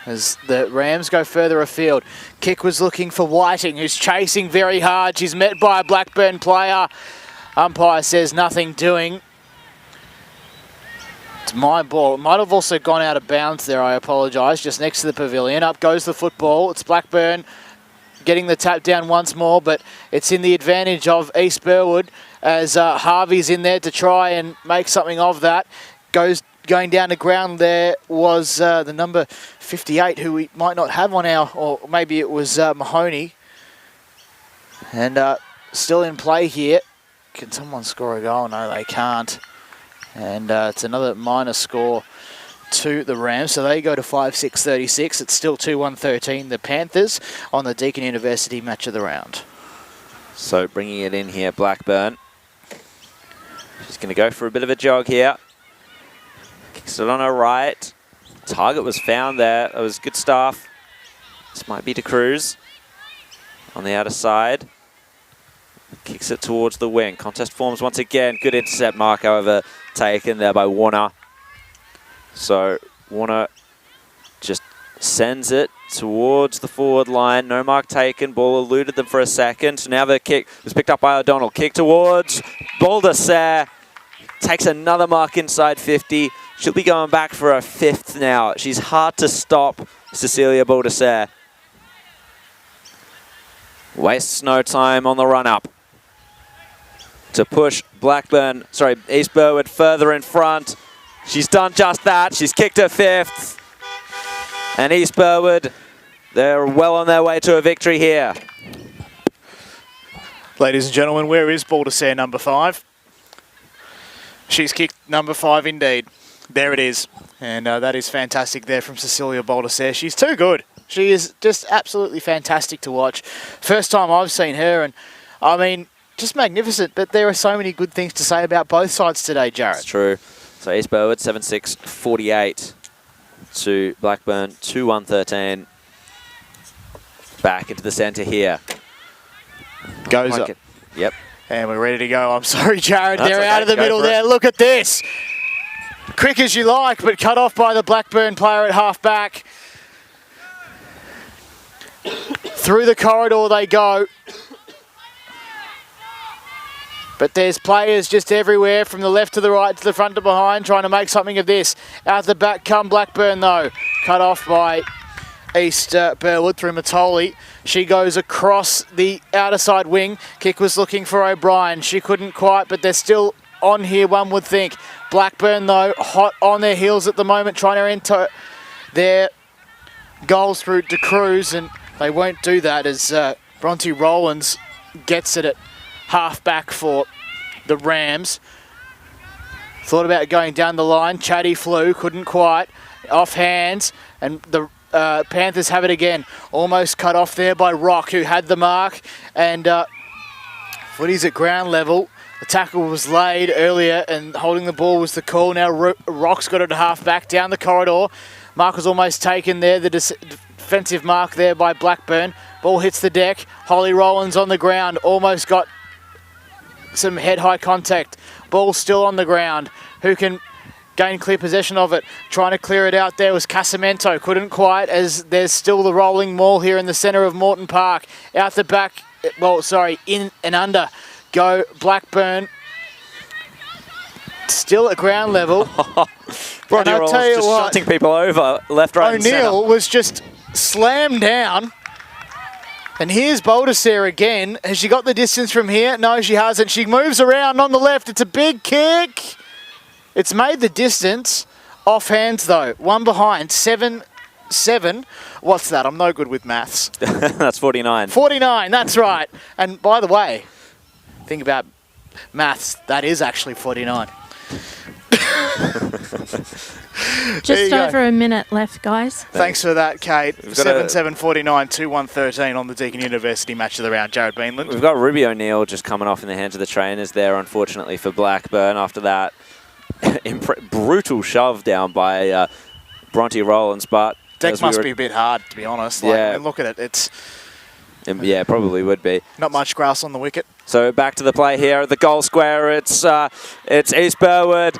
as the Rams go further afield. Kick was looking for Whiting, who's chasing very hard. She's met by a Blackburn player. Umpire says nothing doing. It's my ball. It might have also gone out of bounds there, I apologise, just next to the pavilion. Up goes the football. It's Blackburn getting the tap down once more, but it's in the advantage of East Burwood as Harvey's in there to try and make something of that. Going down to ground there was the number 58, who we might not have on our, or maybe it was Mahoney. And still in play here. Can someone score a goal? No, they can't. And it's another minor score to the Rams, so they go to 5-6-36. It's still 2-1-13. The Panthers on the Deakin University Match of the Round. So bringing it in here, Blackburn. She's going to go for a bit of a jog here. Kicks it on her right. Target was found there. That was good stuff. This might be De Cruz on the outer side. Kicks it towards the wing. Contest forms once again. Good intercept mark, however, taken there by Warner. So Warner just sends it towards the forward line. No mark taken. Ball eluded them for a second. Now the kick was picked up by O'Donnell. Kick towards Baldassare. Takes another mark inside 50. She'll be going back for a 5th now. She's hard to stop, Cecilia Baldassare. Wastes no time on the run-up to push East Burwood further in front. She's done just that. She's kicked her 5th. And East Burwood, they're well on their way to a victory here. Ladies and gentlemen, where is Baldassare number 5? She's kicked number 5 indeed. There it is. And that is fantastic there from Cecilia Baldassare. She's too good. She is just absolutely fantastic to watch. First time I've seen her, and I mean, just magnificent. But there are so many good things to say about both sides today, Jared. It's true. So East Burwood 7-6-48 to Blackburn 2-1-13. Back into the centre here. Goes up. Yep. And we're ready to go. I'm sorry, Jared. That's They're okay. out of the Go middle for it. there. Look at this. Quick as you like, but cut off by the Blackburn player at half-back. Through the corridor they go. But there's players just everywhere, from the left to the right, to the front to behind, trying to make something of this. Out the back come Blackburn, though. Cut off by East Burwood through Matoli. She goes across the outer side wing. Kick was looking for O'Brien. She couldn't quite, but they're still on here, one would think. Blackburn, though, hot on their heels at the moment, trying to enter their goals through De Cruz, and they won't do that as Bronte Rowlands gets it at half-back for the Rams. Thought about going down the line. Chatty flew, couldn't quite. Off hands, and the Panthers have it again. Almost cut off there by Rock, who had the mark. And footy's at ground level. The tackle was laid earlier, and holding the ball was the call. Now Rock's got it at half-back down the corridor. Mark was almost taken there. The defensive mark there by Blackburn. Ball hits the deck. Holly Rowlands on the ground. Almost got some head-high contact. Ball still on the ground. Who can gain clear possession of it? Trying to clear it out there was Casamento. Couldn't quite, as there's still the rolling maul here in the centre of Morton Park. Out the back, well, sorry, in and under. Go Blackburn. Still at ground level. Bronte I'll Rowlands tell you just what, shunting people over left, right, and centre. O'Neill was just slammed down. And here's Baldassare again. Has she got the distance from here? No, she hasn't. She moves around on the left. It's a big kick. It's made the distance. Off hands, though. One behind. 7-7. What's that? I'm no good with maths. That's 49. 49, that's right. And by the way, think about maths. That is actually 49. Just over a minute left, guys. Thanks for that, Kate. We've got 7-7-49, 2-1-13 on the Deakin University Match of the Round. Jared Beanland. We've got Ruby O'Neill just coming off in the hands of the trainers there, unfortunately, for Blackburn. After that brutal shove down by Bronte Rowlands, but Deck must be a bit hard, to be honest. Like, Yeah. I mean, look at it. It's yeah, probably would be. not much grass on the wicket. So back to the play here at the goal square. It's East Burwood.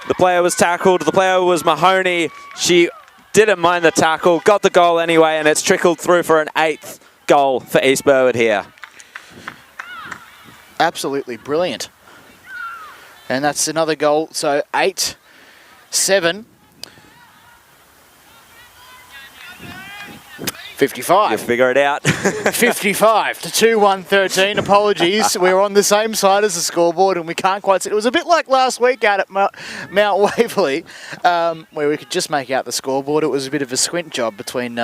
The player was tackled. The player was Mahoney. She didn't mind the tackle, got the goal anyway, and it's trickled through for an 8th goal for East Burwood here. Absolutely brilliant. And that's another goal. So 8-7. 55. You figure it out. 55 to 2-1-13. Apologies. We're on the same side as the scoreboard and we can't quite see. It was a bit like last week out at Mount Waverley, where we could just make out the scoreboard. It was a bit of a squint job between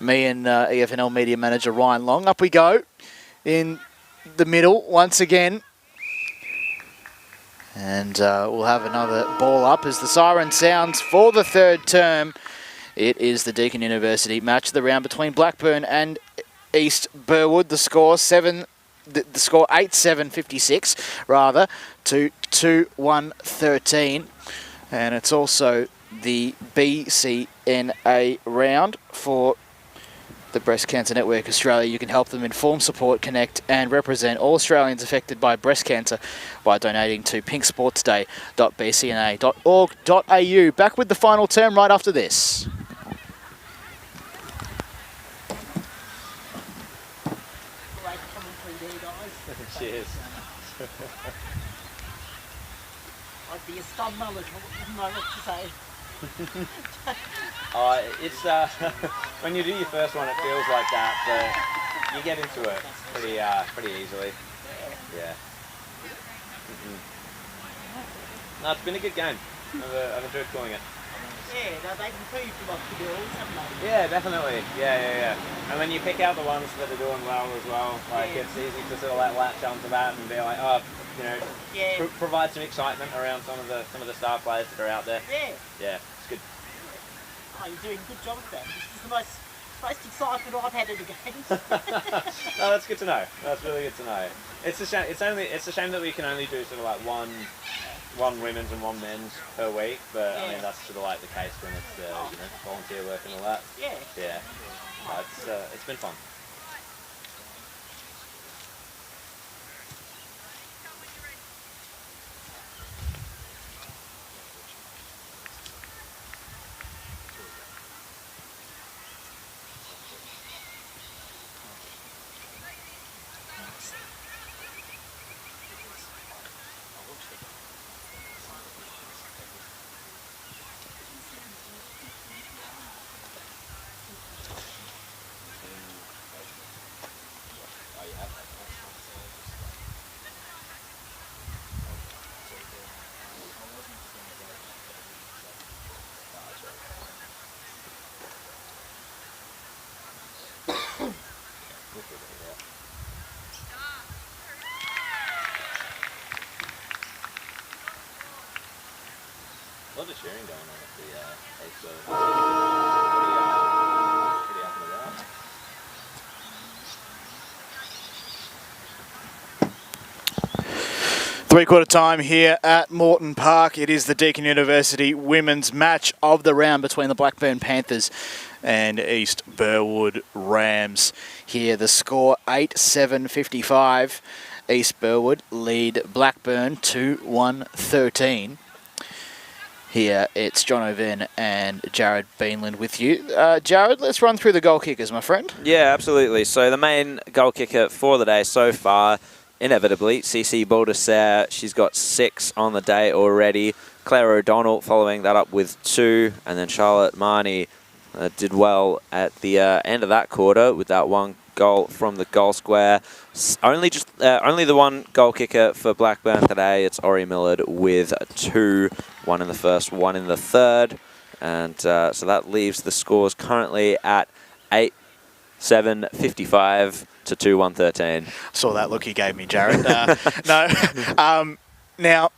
me and EFNL media manager Ryan Long. Up we go in the middle once again. And we'll have another ball up as the siren sounds for the third term. It is the Deakin University Match of the Round between Blackburn and East Burwood. The score 8-7-56 rather to 2-1-13, and it's also the BCNA Round for the Breast Cancer Network Australia. You can help them inform, support, connect and represent all Australians affected by breast cancer by donating to pinksportsday.bcna.org.au. Back with the final term right after this. Cheers. I'd be a stun mullet, I wouldn't know what to say. It's when you do your first one, it feels like that, but you get into it pretty easily. Yeah. No, it's been a good game. I've enjoyed calling it. Yeah, they've improved a lot, the girls, haven't they? Yeah, definitely. Yeah. And when you pick out the ones that are doing well as well, like Yeah. it's easy to sort of like latch onto that and be like, oh, you know, Yeah. provide some excitement around some of the star players that are out there. Yeah. Yeah, it's good. Oh, you're doing a good job of that. This is the most excitement I've had in the games. No, that's good to know. That's really good to know. It's a shame. It's a shame that we can only do sort of like one women's and one men's per week. But I mean, that's sort of like the case when it's volunteer work and all that. Yeah. Yeah. It's been fun. A lot of cheering going on at the East Burwood. Pretty up and about. Three-quarter time here at Morton Park. It is the Deakin University women's match of the round between the Blackburn Panthers and East Burwood Rams. Here the score 8-7-55. East Burwood lead Blackburn 2-1-13. Here it's John O'Ven and Jared Beanland with you. Jared, let's run through the goal kickers, my friend. Yeah, absolutely. So the main goal kicker for the day so far, inevitably, CC Baldassare. She's got 6 on the day already. Claire O'Donnell following that up with 2. And then Charlotte Marnie did well at the end of that quarter with that 1 goal from the goal square. Only the 1 goal kicker for Blackburn today. It's Ori Millard with 2. 1 in the first, 1 in the third. And so that leaves the scores currently at 8-7-55 to 2-1-13. Saw that look you gave me, Jared. Now,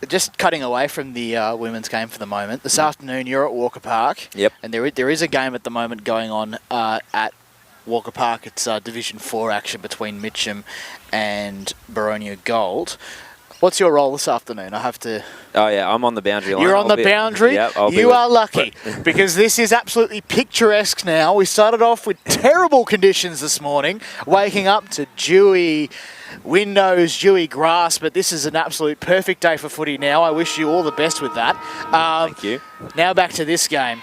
just cutting away from the women's game for the moment. This afternoon, you're at Walker Park. Yep. And there is a game at the moment going on at Walker Park. It's Division 4 action between Mitcham and Baronia Gold. What's your role this afternoon? I have to... Oh, yeah, I'm on the boundary line. You're on the boundary? Yep, you are lucky because this is absolutely picturesque now. We started off with terrible conditions this morning, waking up to dewy windows, dewy grass, but this is an absolute perfect day for footy now. I wish you all the best with that. Thank you. Now back to this game.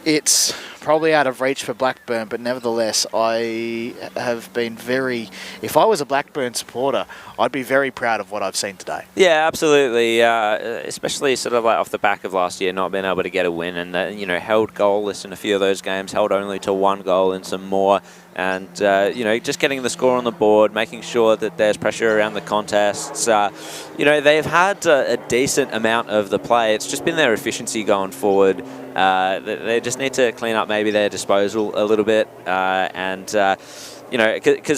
It's probably out of reach for Blackburn, but nevertheless, I have been very... If I was a Blackburn supporter, I'd be very proud of what I've seen today. Yeah, absolutely. Especially sort of like off the back of last year, not being able to get a win, and held goalless in a few of those games, held only to 1 goal in some more, and just getting the score on the board, making sure that there's pressure around the contests. They've had a decent amount of the play. It's just been their efficiency going forward. They just need to clean up maybe their disposal a little bit, because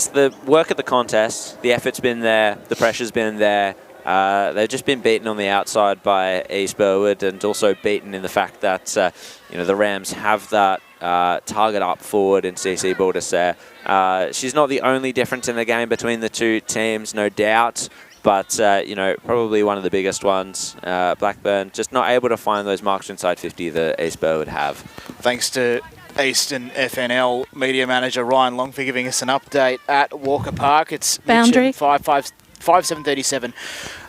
the work at the contest, the effort's been there, the pressure's been there. They've just been beaten on the outside by East Burwood, and also beaten in the fact that the Rams have that target up forward in CC Baldassare. She's not the only difference in the game between the two teams, no doubt. But, probably one of the biggest ones. Blackburn just not able to find those marks inside 50 that East Burwood have. Thanks to Eastern FNL media manager Ryan Long for giving us an update at Walker Park. It's Boundary. 5-7-37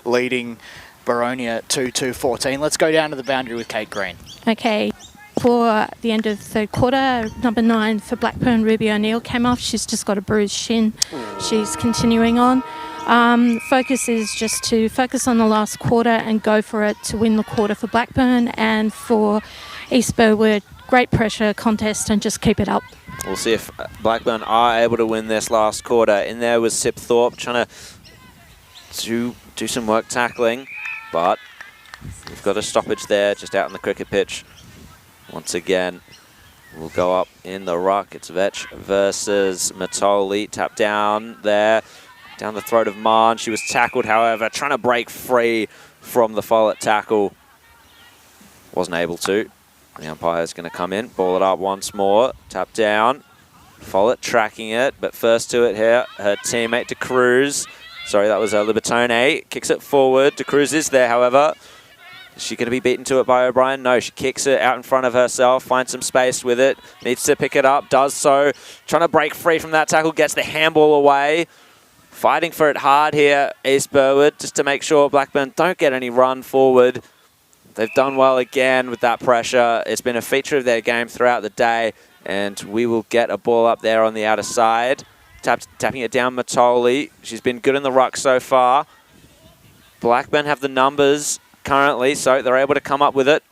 leading Baronia 2-2-14. Let's go down to the boundary with Kate Green. Okay. For the end of the third quarter, number 9 for Blackburn, Ruby O'Neill came off. She's just got a bruised shin. She's continuing on. Focus is just to focus on the last quarter and go for it to win the quarter for Blackburn, and for East Burwood, great pressure contest and just keep it up. We'll see if Blackburn are able to win this last quarter. In there was Sip Thorpe trying to do some work tackling, but We've got a stoppage there, just out on the cricket pitch. Once again, we'll go up in the ruck. It's Vetch versus Matoli. Tap down there, down the throat of Marn. She was tackled, however, trying to break free from the Follett tackle. Wasn't able to. The umpire's going to come in, ball it up once more. Tap down. Follett tracking it, but first to it here, her teammate De Cruz. Sorry, that was Libertone. Kicks it forward. De Cruz is there, however. Is she going to be beaten to it by O'Brien? No, she kicks it out in front of herself, finds some space with it, needs to pick it up, does so. Trying to break free from that tackle, gets the handball away. Fighting for it hard here, East Burwood, just to make sure Blackburn don't get any run forward. They've done well again with that pressure. It's been a feature of their game throughout the day, and we will get a ball up there on the outer side. Tapping it down Matoli. She's been good in the ruck so far. Blackburn have the numbers currently, so they're able to come up with it.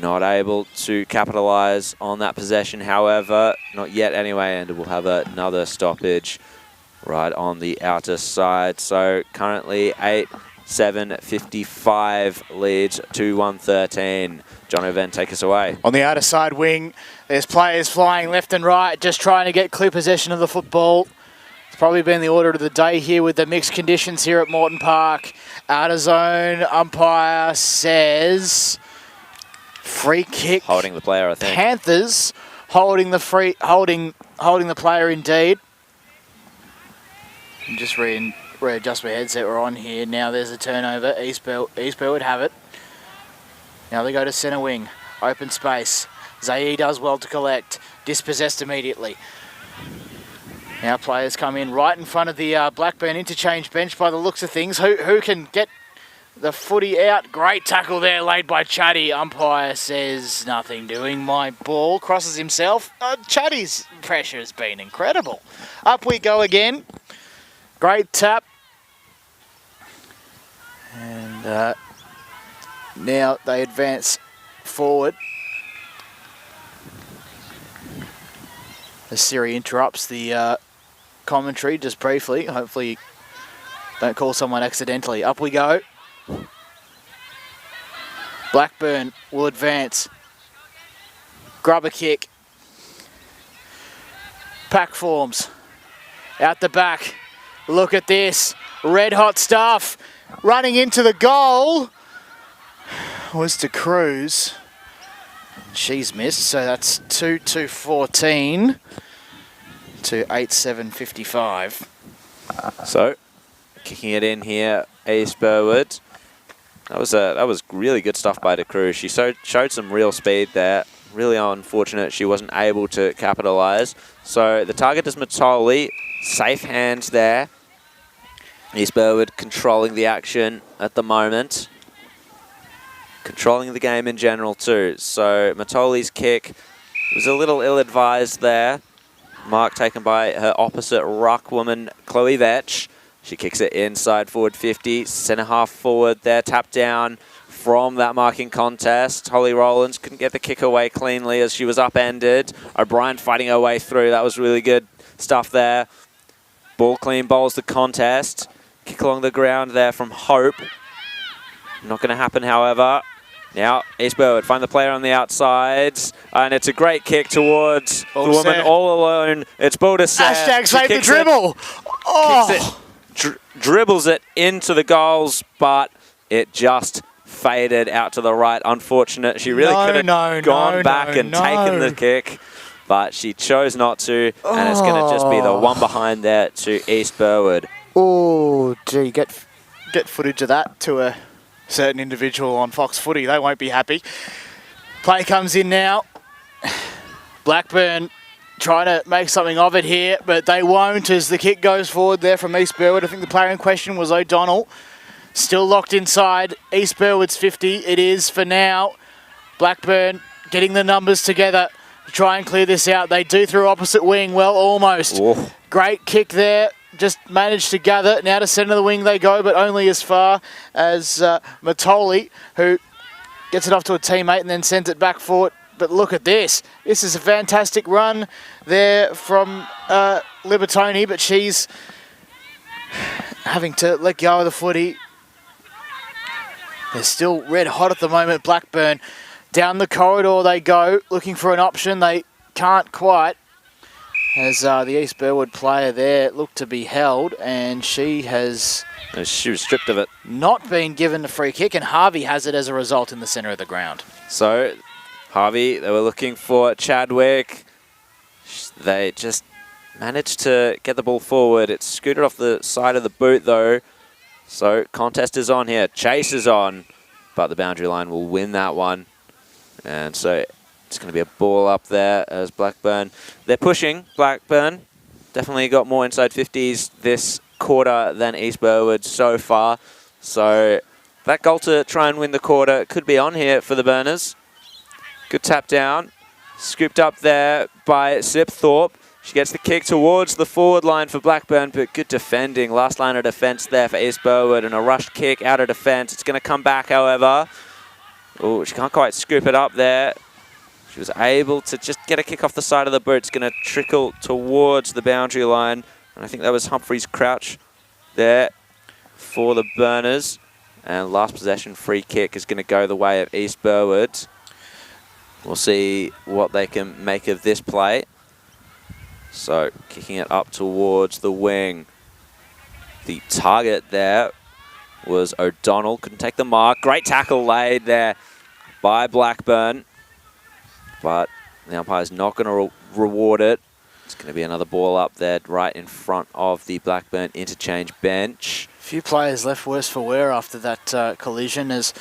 Not able to capitalise on that possession, however. Not yet anyway, and we'll have another stoppage right on the outer side. So currently 8-7-55 leads 2-1-13. John O'Ven, take us away. On the outer side wing, there's players flying left and right, just trying to get clear possession of the football. It's probably been the order of the day here with the mixed conditions here at Morton Park. Out of zone, umpire says free kick. Holding the player, I think. Panthers holding the player indeed. Just readjust my headset. We're on here now. There's a turnover. East Burwood have it. Now they go to centre wing. Open space. Zayi does well to collect. Dispossessed immediately. Now players come in right in front of the Blackburn interchange bench by the looks of things. Who can get the footy out? Great tackle there laid by Chuddy. Umpire says nothing doing. My ball crosses himself. Chuddy's pressure has been incredible. Up we go again. Great tap. And now they advance forward. As Siri interrupts the commentary just briefly. Hopefully don't call someone accidentally. Up we go. Blackburn will advance. Grubber kick. Pack forms. Out the back. Look at this. Red hot stuff. Running into the goal was De Cruz. She's missed, so that's 2-2-14 to 8-7-55. So, kicking it in here, East Burwood. That was really good stuff by De Cruz. She showed some real speed there. Really unfortunate she wasn't able to capitalise. So the target is Matoli. Safe hands there. East Burwood controlling the action at the moment. Controlling the game in general too. So Matoli's kick was a little ill-advised there. Mark taken by her opposite ruck woman, Chloe Vetch. She kicks it inside forward 50, centre half forward there, tap down from that marking contest. Holly Rowlands couldn't get the kick away cleanly as she was upended. O'Brien fighting her way through. That was really good stuff there. Ball clean bowls the contest. Kick along the ground there from Hope. Not going to happen, however. Now, East Burwood find the player on the outside, and it's a great kick towards the woman all alone. It's Baldassare. Hashtag save the dribble. Dribbles it into the goals, but it just faded out to the right. Unfortunate. She really could have gone back and taken the kick, but she chose not to, and it's going to just be the one behind there to East Burwood. Oh, gee, get footage of that to a certain individual on Fox Footy. They won't be happy. Play comes in now. Blackburn trying to make something of it here, but they won't as the kick goes forward there from East Burwood. I think the player in question was O'Donnell. Still locked inside. East Burwood's 50. It is for now. Blackburn getting the numbers together to try and clear this out. They do through opposite wing. Well, almost. Oh. Great kick there. Just managed to gather. Now to centre of the wing they go, but only as far as Matoli, who gets it off to a teammate and then sends it back forward. But look at this. This is a fantastic run there from Libertone, but she's having to let go of the footy. They're still red hot at the moment, Blackburn. Down the corridor they go, looking for an option. They can't quite. As the East Burwood player there looked to be held, and she was stripped of it. Not been given the free kick, and Harvey has it as a result in the centre of the ground. So, Harvey, they were looking for Chadwick. They just managed to get the ball forward. It's scooted off the side of the boot, though. So, contest is on here. Chase is on, but the boundary line will win that one. And so, it's going to be a ball up there as Blackburn. They're pushing. Blackburn definitely got more inside 50s this quarter than East Burwood so far. So that goal to try and win the quarter could be on here for the Burners. Good tap down. Scooped up there by Sipthorpe. She gets the kick towards the forward line for Blackburn, but good defending. Last line of defence there for East Burwood, and a rushed kick out of defence. It's going to come back, however. Oh, she can't quite scoop it up there. She was able to just get a kick off the side of the boot. It's going to trickle towards the boundary line. And I think that was Humphrey's crouch there for the Burners. And last possession free kick is going to go the way of East Burwood. We'll see what they can make of this play. So kicking it up towards the wing. The target there was O'Donnell. Couldn't take the mark. Great tackle laid there by Blackburn. But the umpire's not going to reward it. It's going to be another ball up there right in front of the Blackburn interchange bench. A few players left worse for wear after that collision as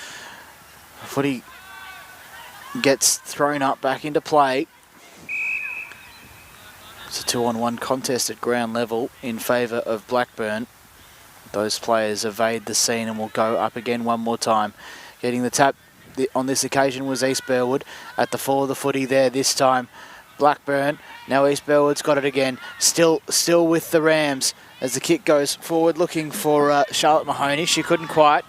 footy gets thrown up back into play. It's a 2-on-1 contest at ground level in favour of Blackburn. Those players evade the scene and will go up again one more time. Getting the tap on this occasion was East Burwood at the fall of the footy there this time. Blackburn, now East Burwood's got it again. Still with the Rams as the kick goes forward looking for Charlotte Mahoney. She couldn't quite.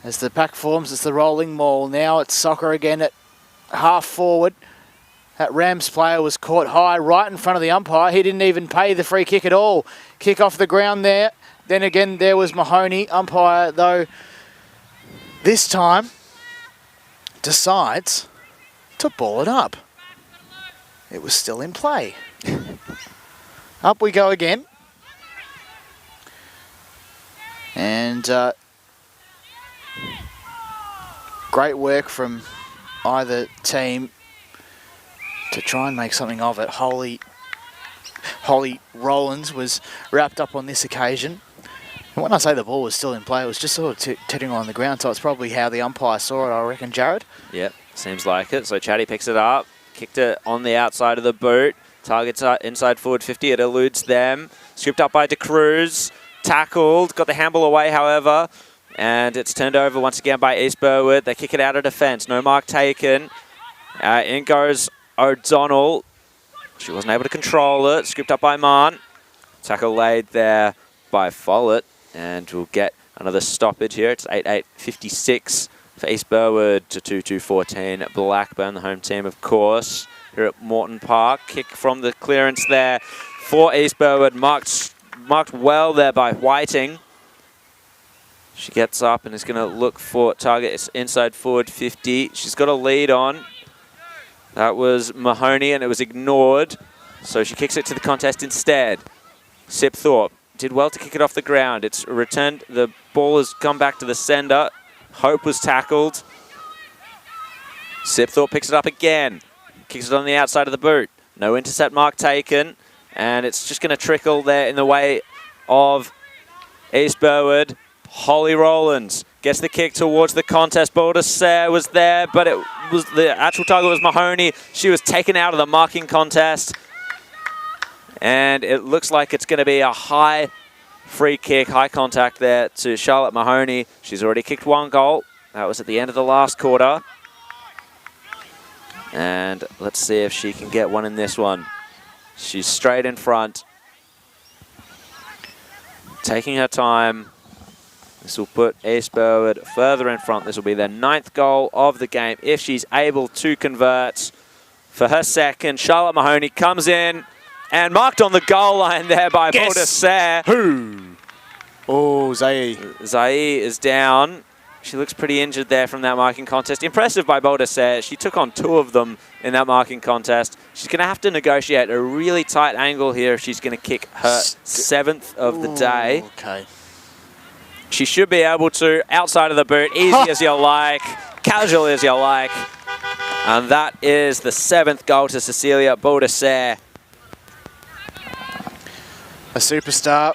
As the pack forms, it's the rolling maul. Now it's soccer again at half forward. That Rams player was caught high right in front of the umpire. He didn't even pay the free kick at all. Kick off the ground there. Then again, there was Mahoney. Umpire, though, this time decides to ball it up. It was still in play. Up we go again. And great work from either team to try and make something of it. Holly Rowlands was wrapped up on this occasion. And when I say the ball was still in play, it was just sort of teetering on the ground, so it's probably how the umpire saw it, I reckon, Jared. Yep, seems like it. So Chatty picks it up, kicked it on the outside of the boot, targets inside forward 50, it eludes them. Scooped up by De Cruz, tackled, got the handball away, however, and it's turned over once again by East Burwood. They kick it out of defence, no mark taken. In goes O'Donnell. She wasn't able to control it, scooped up by Marn. Tackle laid there by Follett. And we'll get another stoppage here. It's 8:56 for East Burwood to 2:14. Blackburn, the home team, of course, here at Morton Park. Kick from the clearance there for East Burwood. Marked well there by Whiting. She gets up and is going to look for target. It's inside forward 50. She's got a lead on. That was Mahoney, and it was ignored. So she kicks it to the contest instead. Sipthorpe did well to kick it off the ground. It's returned. The ball has come back to the sender. Hope was tackled. Sipthorpe picks it up again. Kicks it on the outside of the boot. No intercept mark taken. And it's just going to trickle there in the way of East Burwood. Holly Rowlands gets the kick towards the contest. Baldasser was there, but it was the actual target was Mahoney. She was taken out of the marking contest. And it looks like it's going to be a high free kick, high contact there to Charlotte Mahoney. She's already kicked one goal. That was at the end of the last quarter. And let's see if she can get one in this one. She's straight in front. Taking her time. This will put East Burwood further in front. This will be their 9th goal of the game if she's able to convert. For her second, Charlotte Mahoney comes in. And marked on the goal line there by Baldasser. Who? Oh, Zaire. Zaire is down. She looks pretty injured there from that marking contest. Impressive by Baldassare. She took on 2 of them in that marking contest. She's going to have to negotiate a really tight angle here if she's going to kick her 7th of the day. Okay. She should be able to, outside of the boot, easy as you like, casual as you like. And that is the 7th goal to Cecilia Baldassare. A superstar.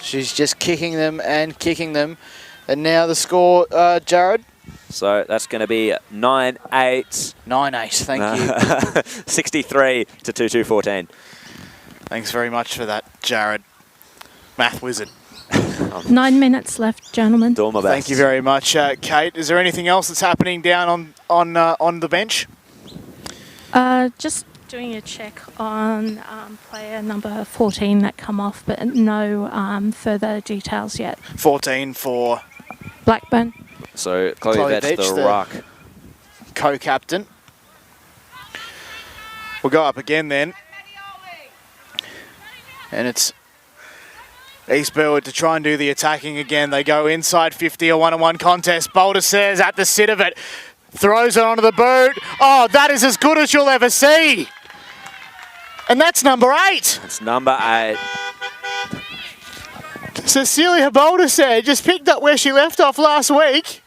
She's just kicking them and kicking them. And now the score, Jared? So that's going to be 9-8. 9-8, thank you. 63 to 2-2-14. Thanks very much for that, Jared. Math wizard. 9 minutes left, gentlemen. Do my best. Thank you very much, Kate. Is there anything else that's happening down on the bench? Just doing a check on player number 14 that come off, but no further details yet. 14 for Blackburn. So Chloe Vetch, the rock. Co-captain. We'll go up again then. And it's East Burwood to try and do the attacking again. They go inside 50, a one-on-one contest. Baldassare's at the sit of it. Throws it onto the boot. Oh, that is as good as you'll ever see. And that's number 8. That's number 8. Cecilia Baldassare just picked up where she left off last week.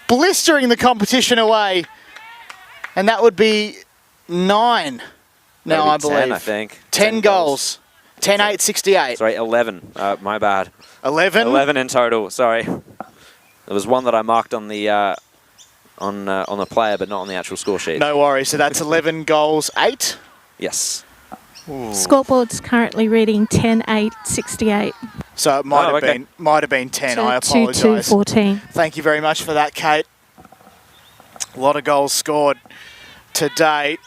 Blistering the competition away. And that would be 9 now, I believe. 10, I think. 10 goals. 10-8, 68. Sorry, 11. My bad. 11? 11 in total, sorry. There was one that I marked on the on the player, but not on the actual score sheet. No worries. So that's 11 goals, 8? Yes. Ooh. Scoreboard's currently reading 10-8, 68. So it might have been 10. I apologise. 2-2-14. Thank you very much for that, Kate. A lot of goals scored today.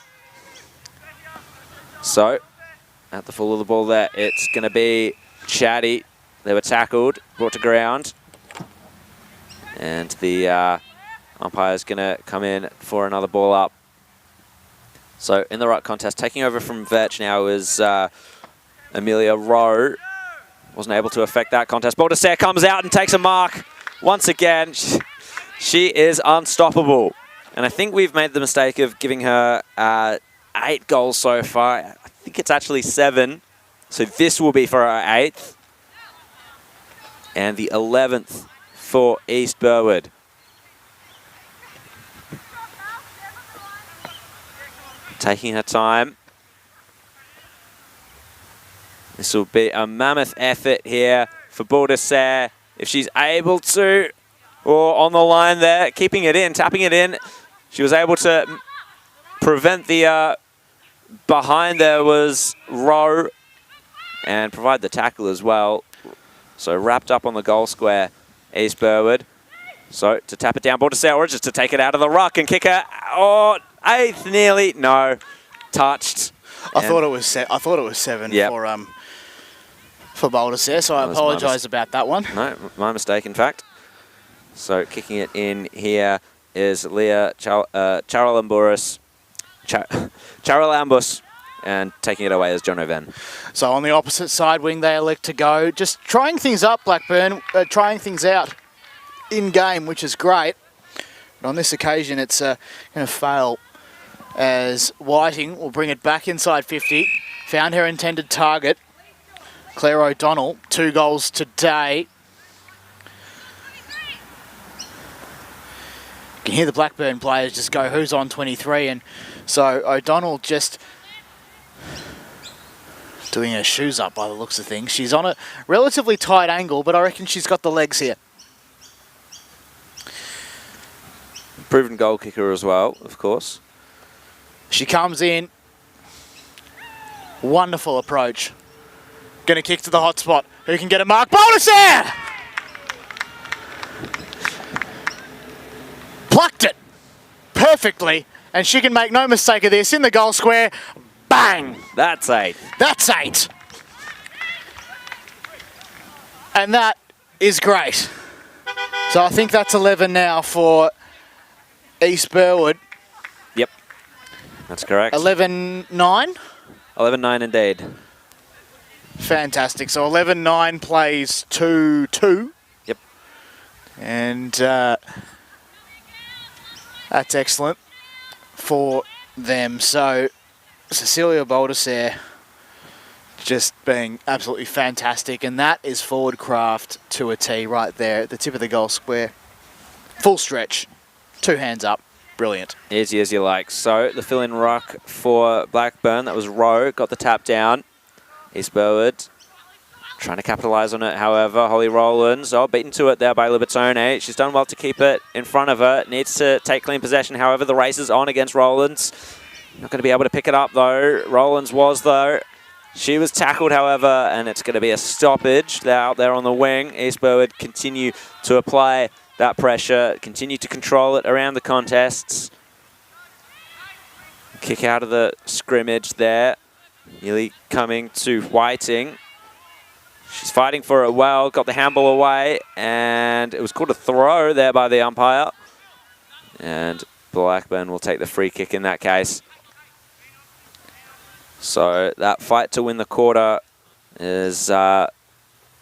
So, at the full of the ball there, it's going to be Chatty. They were tackled, brought to ground. And the umpire's going to come in for another ball up. So, in the right contest, taking over from Vetch now is Amelia Rowe. Wasn't able to affect that contest. Baldassare comes out and takes a mark. Once again, she is unstoppable. And I think we've made the mistake of giving her 8 goals so far. I think it's actually 7. So this will be for our 8th. And the 11th for East Burwood. Taking her time. This will be a mammoth effort here for Baldassare. If she's able to, or on the line there, keeping it in, tapping it in. She was able to prevent the behind there was Rowe and provide the tackle as well. So wrapped up on the goal square, East Burwood. So to tap it down, Baldassare, or just to take it out of the ruck and kick her. Oh, 8th nearly. No, touched. I thought it was 7 for Baldassare, so I apologise about that one. No, my mistake, in fact. So kicking it in here is Leah Charalambus, and taking it away is John Oven. So on the opposite side wing, they elect to go. Just trying things up, Blackburn, trying things out in game, which is great. But on this occasion, it's going to fail as Whiting will bring it back inside 50. Found her intended target, Claire O'Donnell, 2 goals today. You can hear the Blackburn players just go, who's on 23? And so O'Donnell just doing her shoes up by the looks of things. She's on a relatively tight angle, but I reckon she's got the legs here. Proven goal kicker as well, of course. She comes in. Wonderful approach. Going to kick to the hot spot. Who can get a mark? Baldassare! Plucked it perfectly, and she can make no mistake of this. In the goal square, bang! That's 8. That's 8. And that is great. So I think that's 11 now for East Burwood. Yep, that's correct. 11-9? 11-9 indeed. Fantastic. So 11-9 plays 2-2. Yep. And that's excellent for them. So Cecilia Baldasare just being absolutely fantastic. And that is forward craft to a T right there at the tip of the goal square. Full stretch. 2 hands up. Brilliant. Easy as you like. So the fill-in ruck for Blackburn. That was Rowe. Got the tap down. East Burwood trying to capitalise on it, however. Holly Rowlands, beaten to it there by Libertone. She's done well to keep it in front of her. Needs to take clean possession, however. The race is on against Rowlands. Not going to be able to pick it up, though. Rowlands was, though. She was tackled, however, and it's going to be a stoppage. They're out there on the wing. East Burwood continue to apply that pressure, continue to control it around the contests. Kick out of the scrimmage there. Nearly coming to Whiting. She's fighting for it well, got the handball away, and it was called a throw there by the umpire. And Blackburn will take the free kick in that case. So that fight to win the quarter is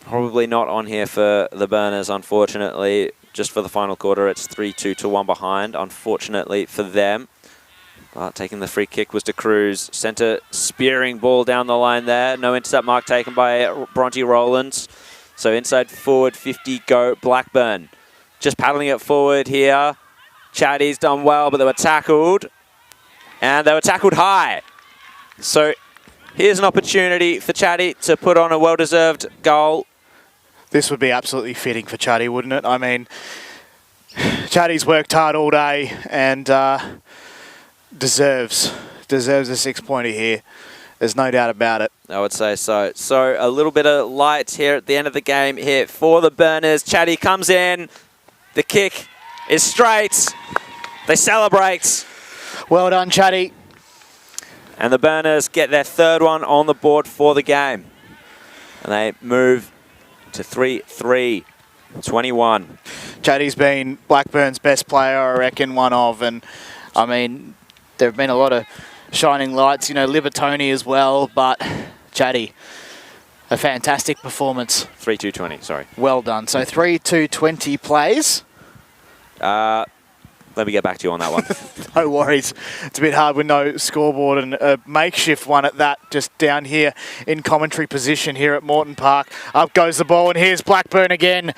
probably not on here for the Burners, unfortunately. Just for the final quarter, it's 3-2 to 1 behind, unfortunately for them. But taking the free kick was De Cruz. Centre spearing ball down the line there. No intercept mark taken by Bronte Rowlands. So inside forward 50 go Blackburn. Just paddling it forward here. Chatty's done well, but they were tackled. And they were tackled high. So here's an opportunity for Chatty to put on a well-deserved goal. This would be absolutely fitting for Chatty, wouldn't it? I mean, Chatty's worked hard all day and deserves a 6-pointer here. There's no doubt about it. I would say so. So a little bit of light here at the end of the game here for the Burners. Chatty comes in. The kick is straight. They celebrate. Well done, Chatty. And the Burners get their 3rd one on the board for the game. And they move to 3-3, 21. Chatty's been Blackburn's best player, I reckon, one of. And, I mean, there have been a lot of shining lights, you know, Libertone as well. But Chatty, a fantastic performance. 3-2-20, sorry. Well done. So 3-2-20 plays. Let me get back to you on that one. No worries. It's a bit hard with no scoreboard and a makeshift one at that, just down here in commentary position here at Morton Park. Up goes the ball, and here's Blackburn again.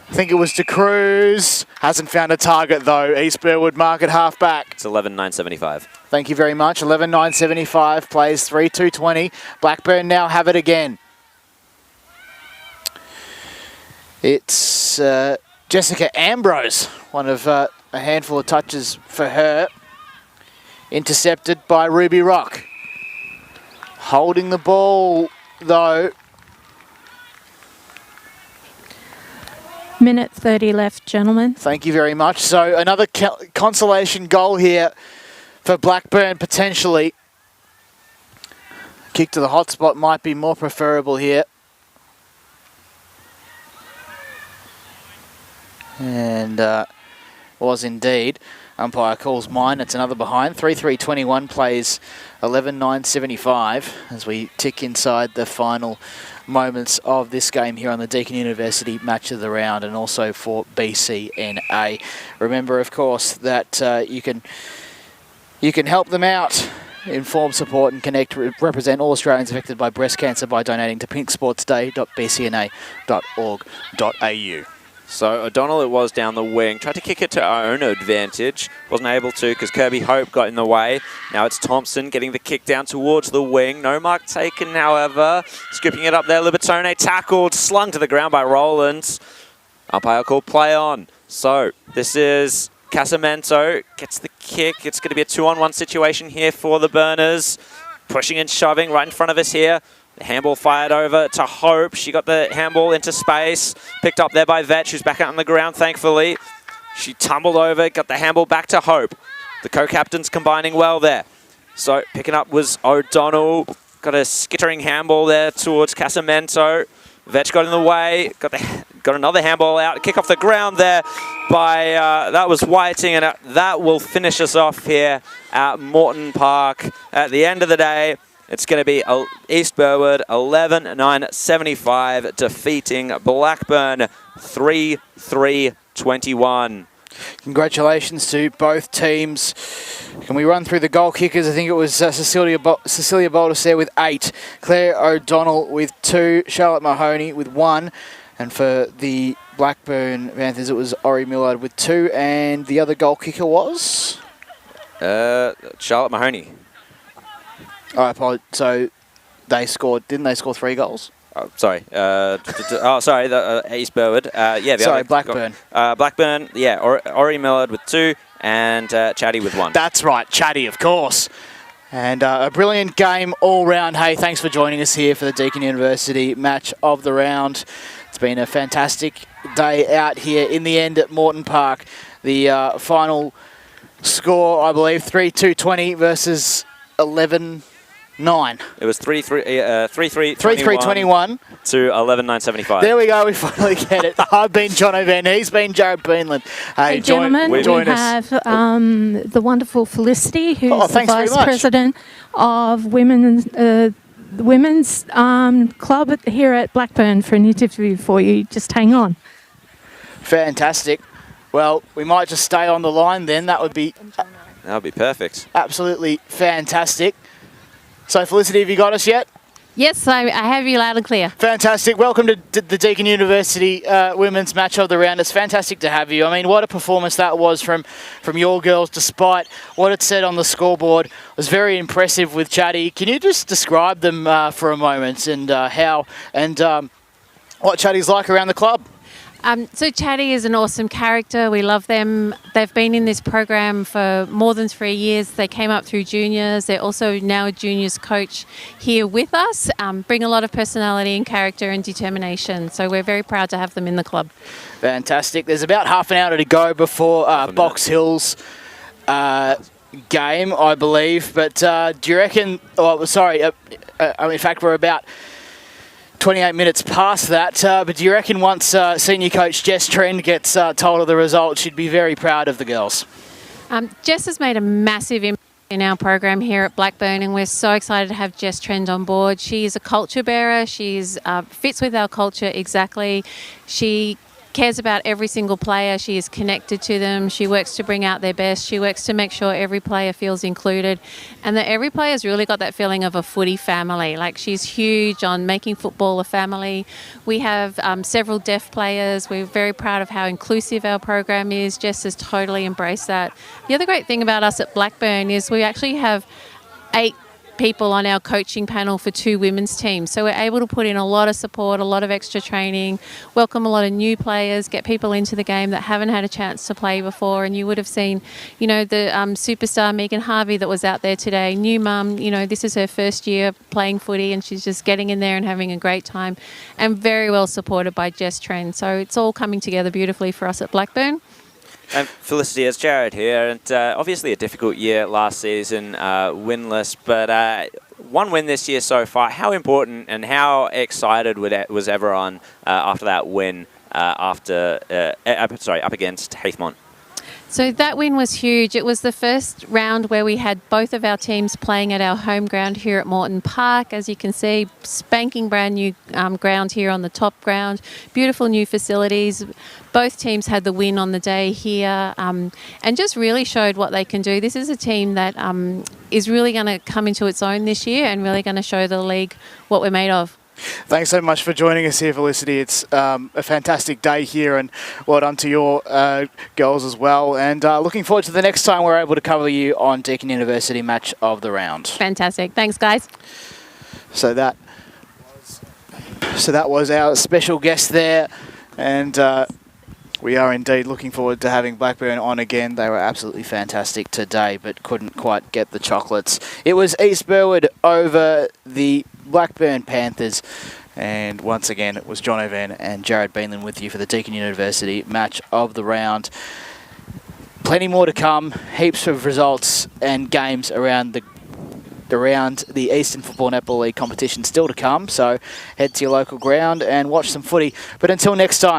I think it was De Cruz. Hasn't found a target, though. East Burwood mark at half-back. It's 11-9-75. Thank you very much. 11-9-75 plays 3-2-20. Blackburn now have it again. It's Jessica Ambrose, one of a handful of touches for her. Intercepted by Ruby Rock. Holding the ball, though. Minute 30 left, gentlemen. Thank you very much. So another consolation goal here for Blackburn, potentially. Kick to the hot spot might be more preferable here. And was indeed. Umpire calls mine. It's another behind. 3-3-21 plays 11-9-75 as we tick inside the final moments of this game here on the Deakin University Match of the Round, and also for BCNA. Remember, of course, that you can help them out, inform, support and connect, represent all Australians affected by breast cancer by donating to pinksportsday.bcna.org.au. So O'Donnell, it was down the wing. Tried to kick it to her own advantage. Wasn't able to because Kirby Hope got in the way. Now it's Thompson getting the kick down towards the wing. No mark taken, however. Scooping it up there. Libertone tackled, slung to the ground by Rowlands. Umpire called play on. So this is Casamento. Gets the kick. It's going to be a 2-on-1 situation here for the Burners. Pushing and shoving right in front of us here. The handball fired over to Hope. She got the handball into space. Picked up there by Vetch, who's back out on the ground, thankfully. She tumbled over, got the handball back to Hope. The co-captains combining well there. So picking up was O'Donnell. Got a skittering handball there towards Casamento. Vetch got in the way. Got another handball out. Kick off the ground there by, that was Whiting. And that will finish us off here at Morton Park. At the end of the day, It's going to be East Burwood 11-9-75 defeating Blackburn 3-3-21. Congratulations to both teams. Can we run through the goal kickers? I think it was Cecilia Baldus there with 8, Claire O'Donnell with 2, Charlotte Mahoney with 1, and for the Blackburn Panthers it was Ori Millard with 2, and the other goal kicker was? Charlotte Mahoney. I apologize. So they scored, didn't they score 3 goals? Oh, sorry. Sorry. The East Burwood. Sorry, Blackburn. Blackburn. Yeah. Ori Millard with 2 and Chatty with 1. That's right, Chatty, of course. And a brilliant game all round. Hey, thanks for joining us here for the Deakin University Match of the Round. It's been a fantastic day out here. In the end at Morton Park, the final score, I believe, 3-2-20 versus 11-9. It was 3-3-21 to 11-9-75. There we go. We finally get it. I've been John O'Van. He's been Jared Beanland. Hey, gentlemen, we have the wonderful Felicity, who's the Vice President of Women's Club here at Blackburn, for an interview for you. Just hang on. Fantastic. Well, we might just stay on the line then. That would be perfect. Absolutely fantastic. So, Felicity, have you got us yet? Yes, I have you loud and clear. Fantastic. Welcome to the Deakin University Women's Match of the Round. It's fantastic to have you. I mean, what a performance that was from your girls, despite what it said on the scoreboard. It was very impressive with Chatty. Can you just describe them for a moment and what Chatty's like around the club? So Chatty is an awesome character. We love them. They've been in this program for more than 3 years. They came up through juniors. They're also now a juniors coach here with us. Bring a lot of personality and character and determination. So we're very proud to have them in the club. Fantastic. There's about half an hour to go before Box Hill's game, I believe. But do you reckon... in fact, we're about 28 minutes past that, but do you reckon once senior coach Jess Trend gets told of the result, she'd be very proud of the girls? Jess has made a massive impact in our program here at Blackburn, and we're so excited to have Jess Trend on board. She is a culture bearer. She's fits with our culture exactly. She cares about every single player. She is connected to them. She works to bring out their best. She works to make sure every player feels included, and that every player's really got that feeling of a footy family. Like, she's huge on making football a family. We have several deaf players. We're very proud of how inclusive our program is. Jess has totally embraced that. The other great thing about us at Blackburn is we actually have 8 people on our coaching panel for 2 women's teams. So we're able to put in a lot of support, a lot of extra training, welcome a lot of new players, get people into the game that haven't had a chance to play before. And you would have seen, the superstar Megan Harvey that was out there today, new mum, this is her first year playing footy and she's just getting in there and having a great time, and very well supported by Jess Trend. So it's all coming together beautifully for us at Blackburn. And Felicity, it's Jared here, and obviously a difficult year last season, winless, but one win this year so far. How important and how excited was everyone after that win up against Heathmont? So that win was huge. It was the first round where we had both of our teams playing at our home ground here at Morton Park. As you can see, spanking brand new ground here on the top ground. Beautiful new facilities. Both teams had the win on the day here, and just really showed what they can do. This is a team that is really going to come into its own this year and really going to show the league what we're made of. Thanks so much for joining us here, Felicity. It's a fantastic day here, and well done to your girls as well. And looking forward to the next time we're able to cover you on Deakin University Match of the Round. Fantastic. Thanks, guys. So that was our special guest there, and we are indeed looking forward to having Blackburn on again. They were absolutely fantastic today, but couldn't quite get the chocolates. It was East Burwood over the Blackburn Panthers. And once again, it was John O'Van and Jared Beanland with you for the Deakin University Match of the Round. Plenty more to come. Heaps of results and games around the Eastern Football Netball League competition still to come. So head to your local ground and watch some footy. But until next time,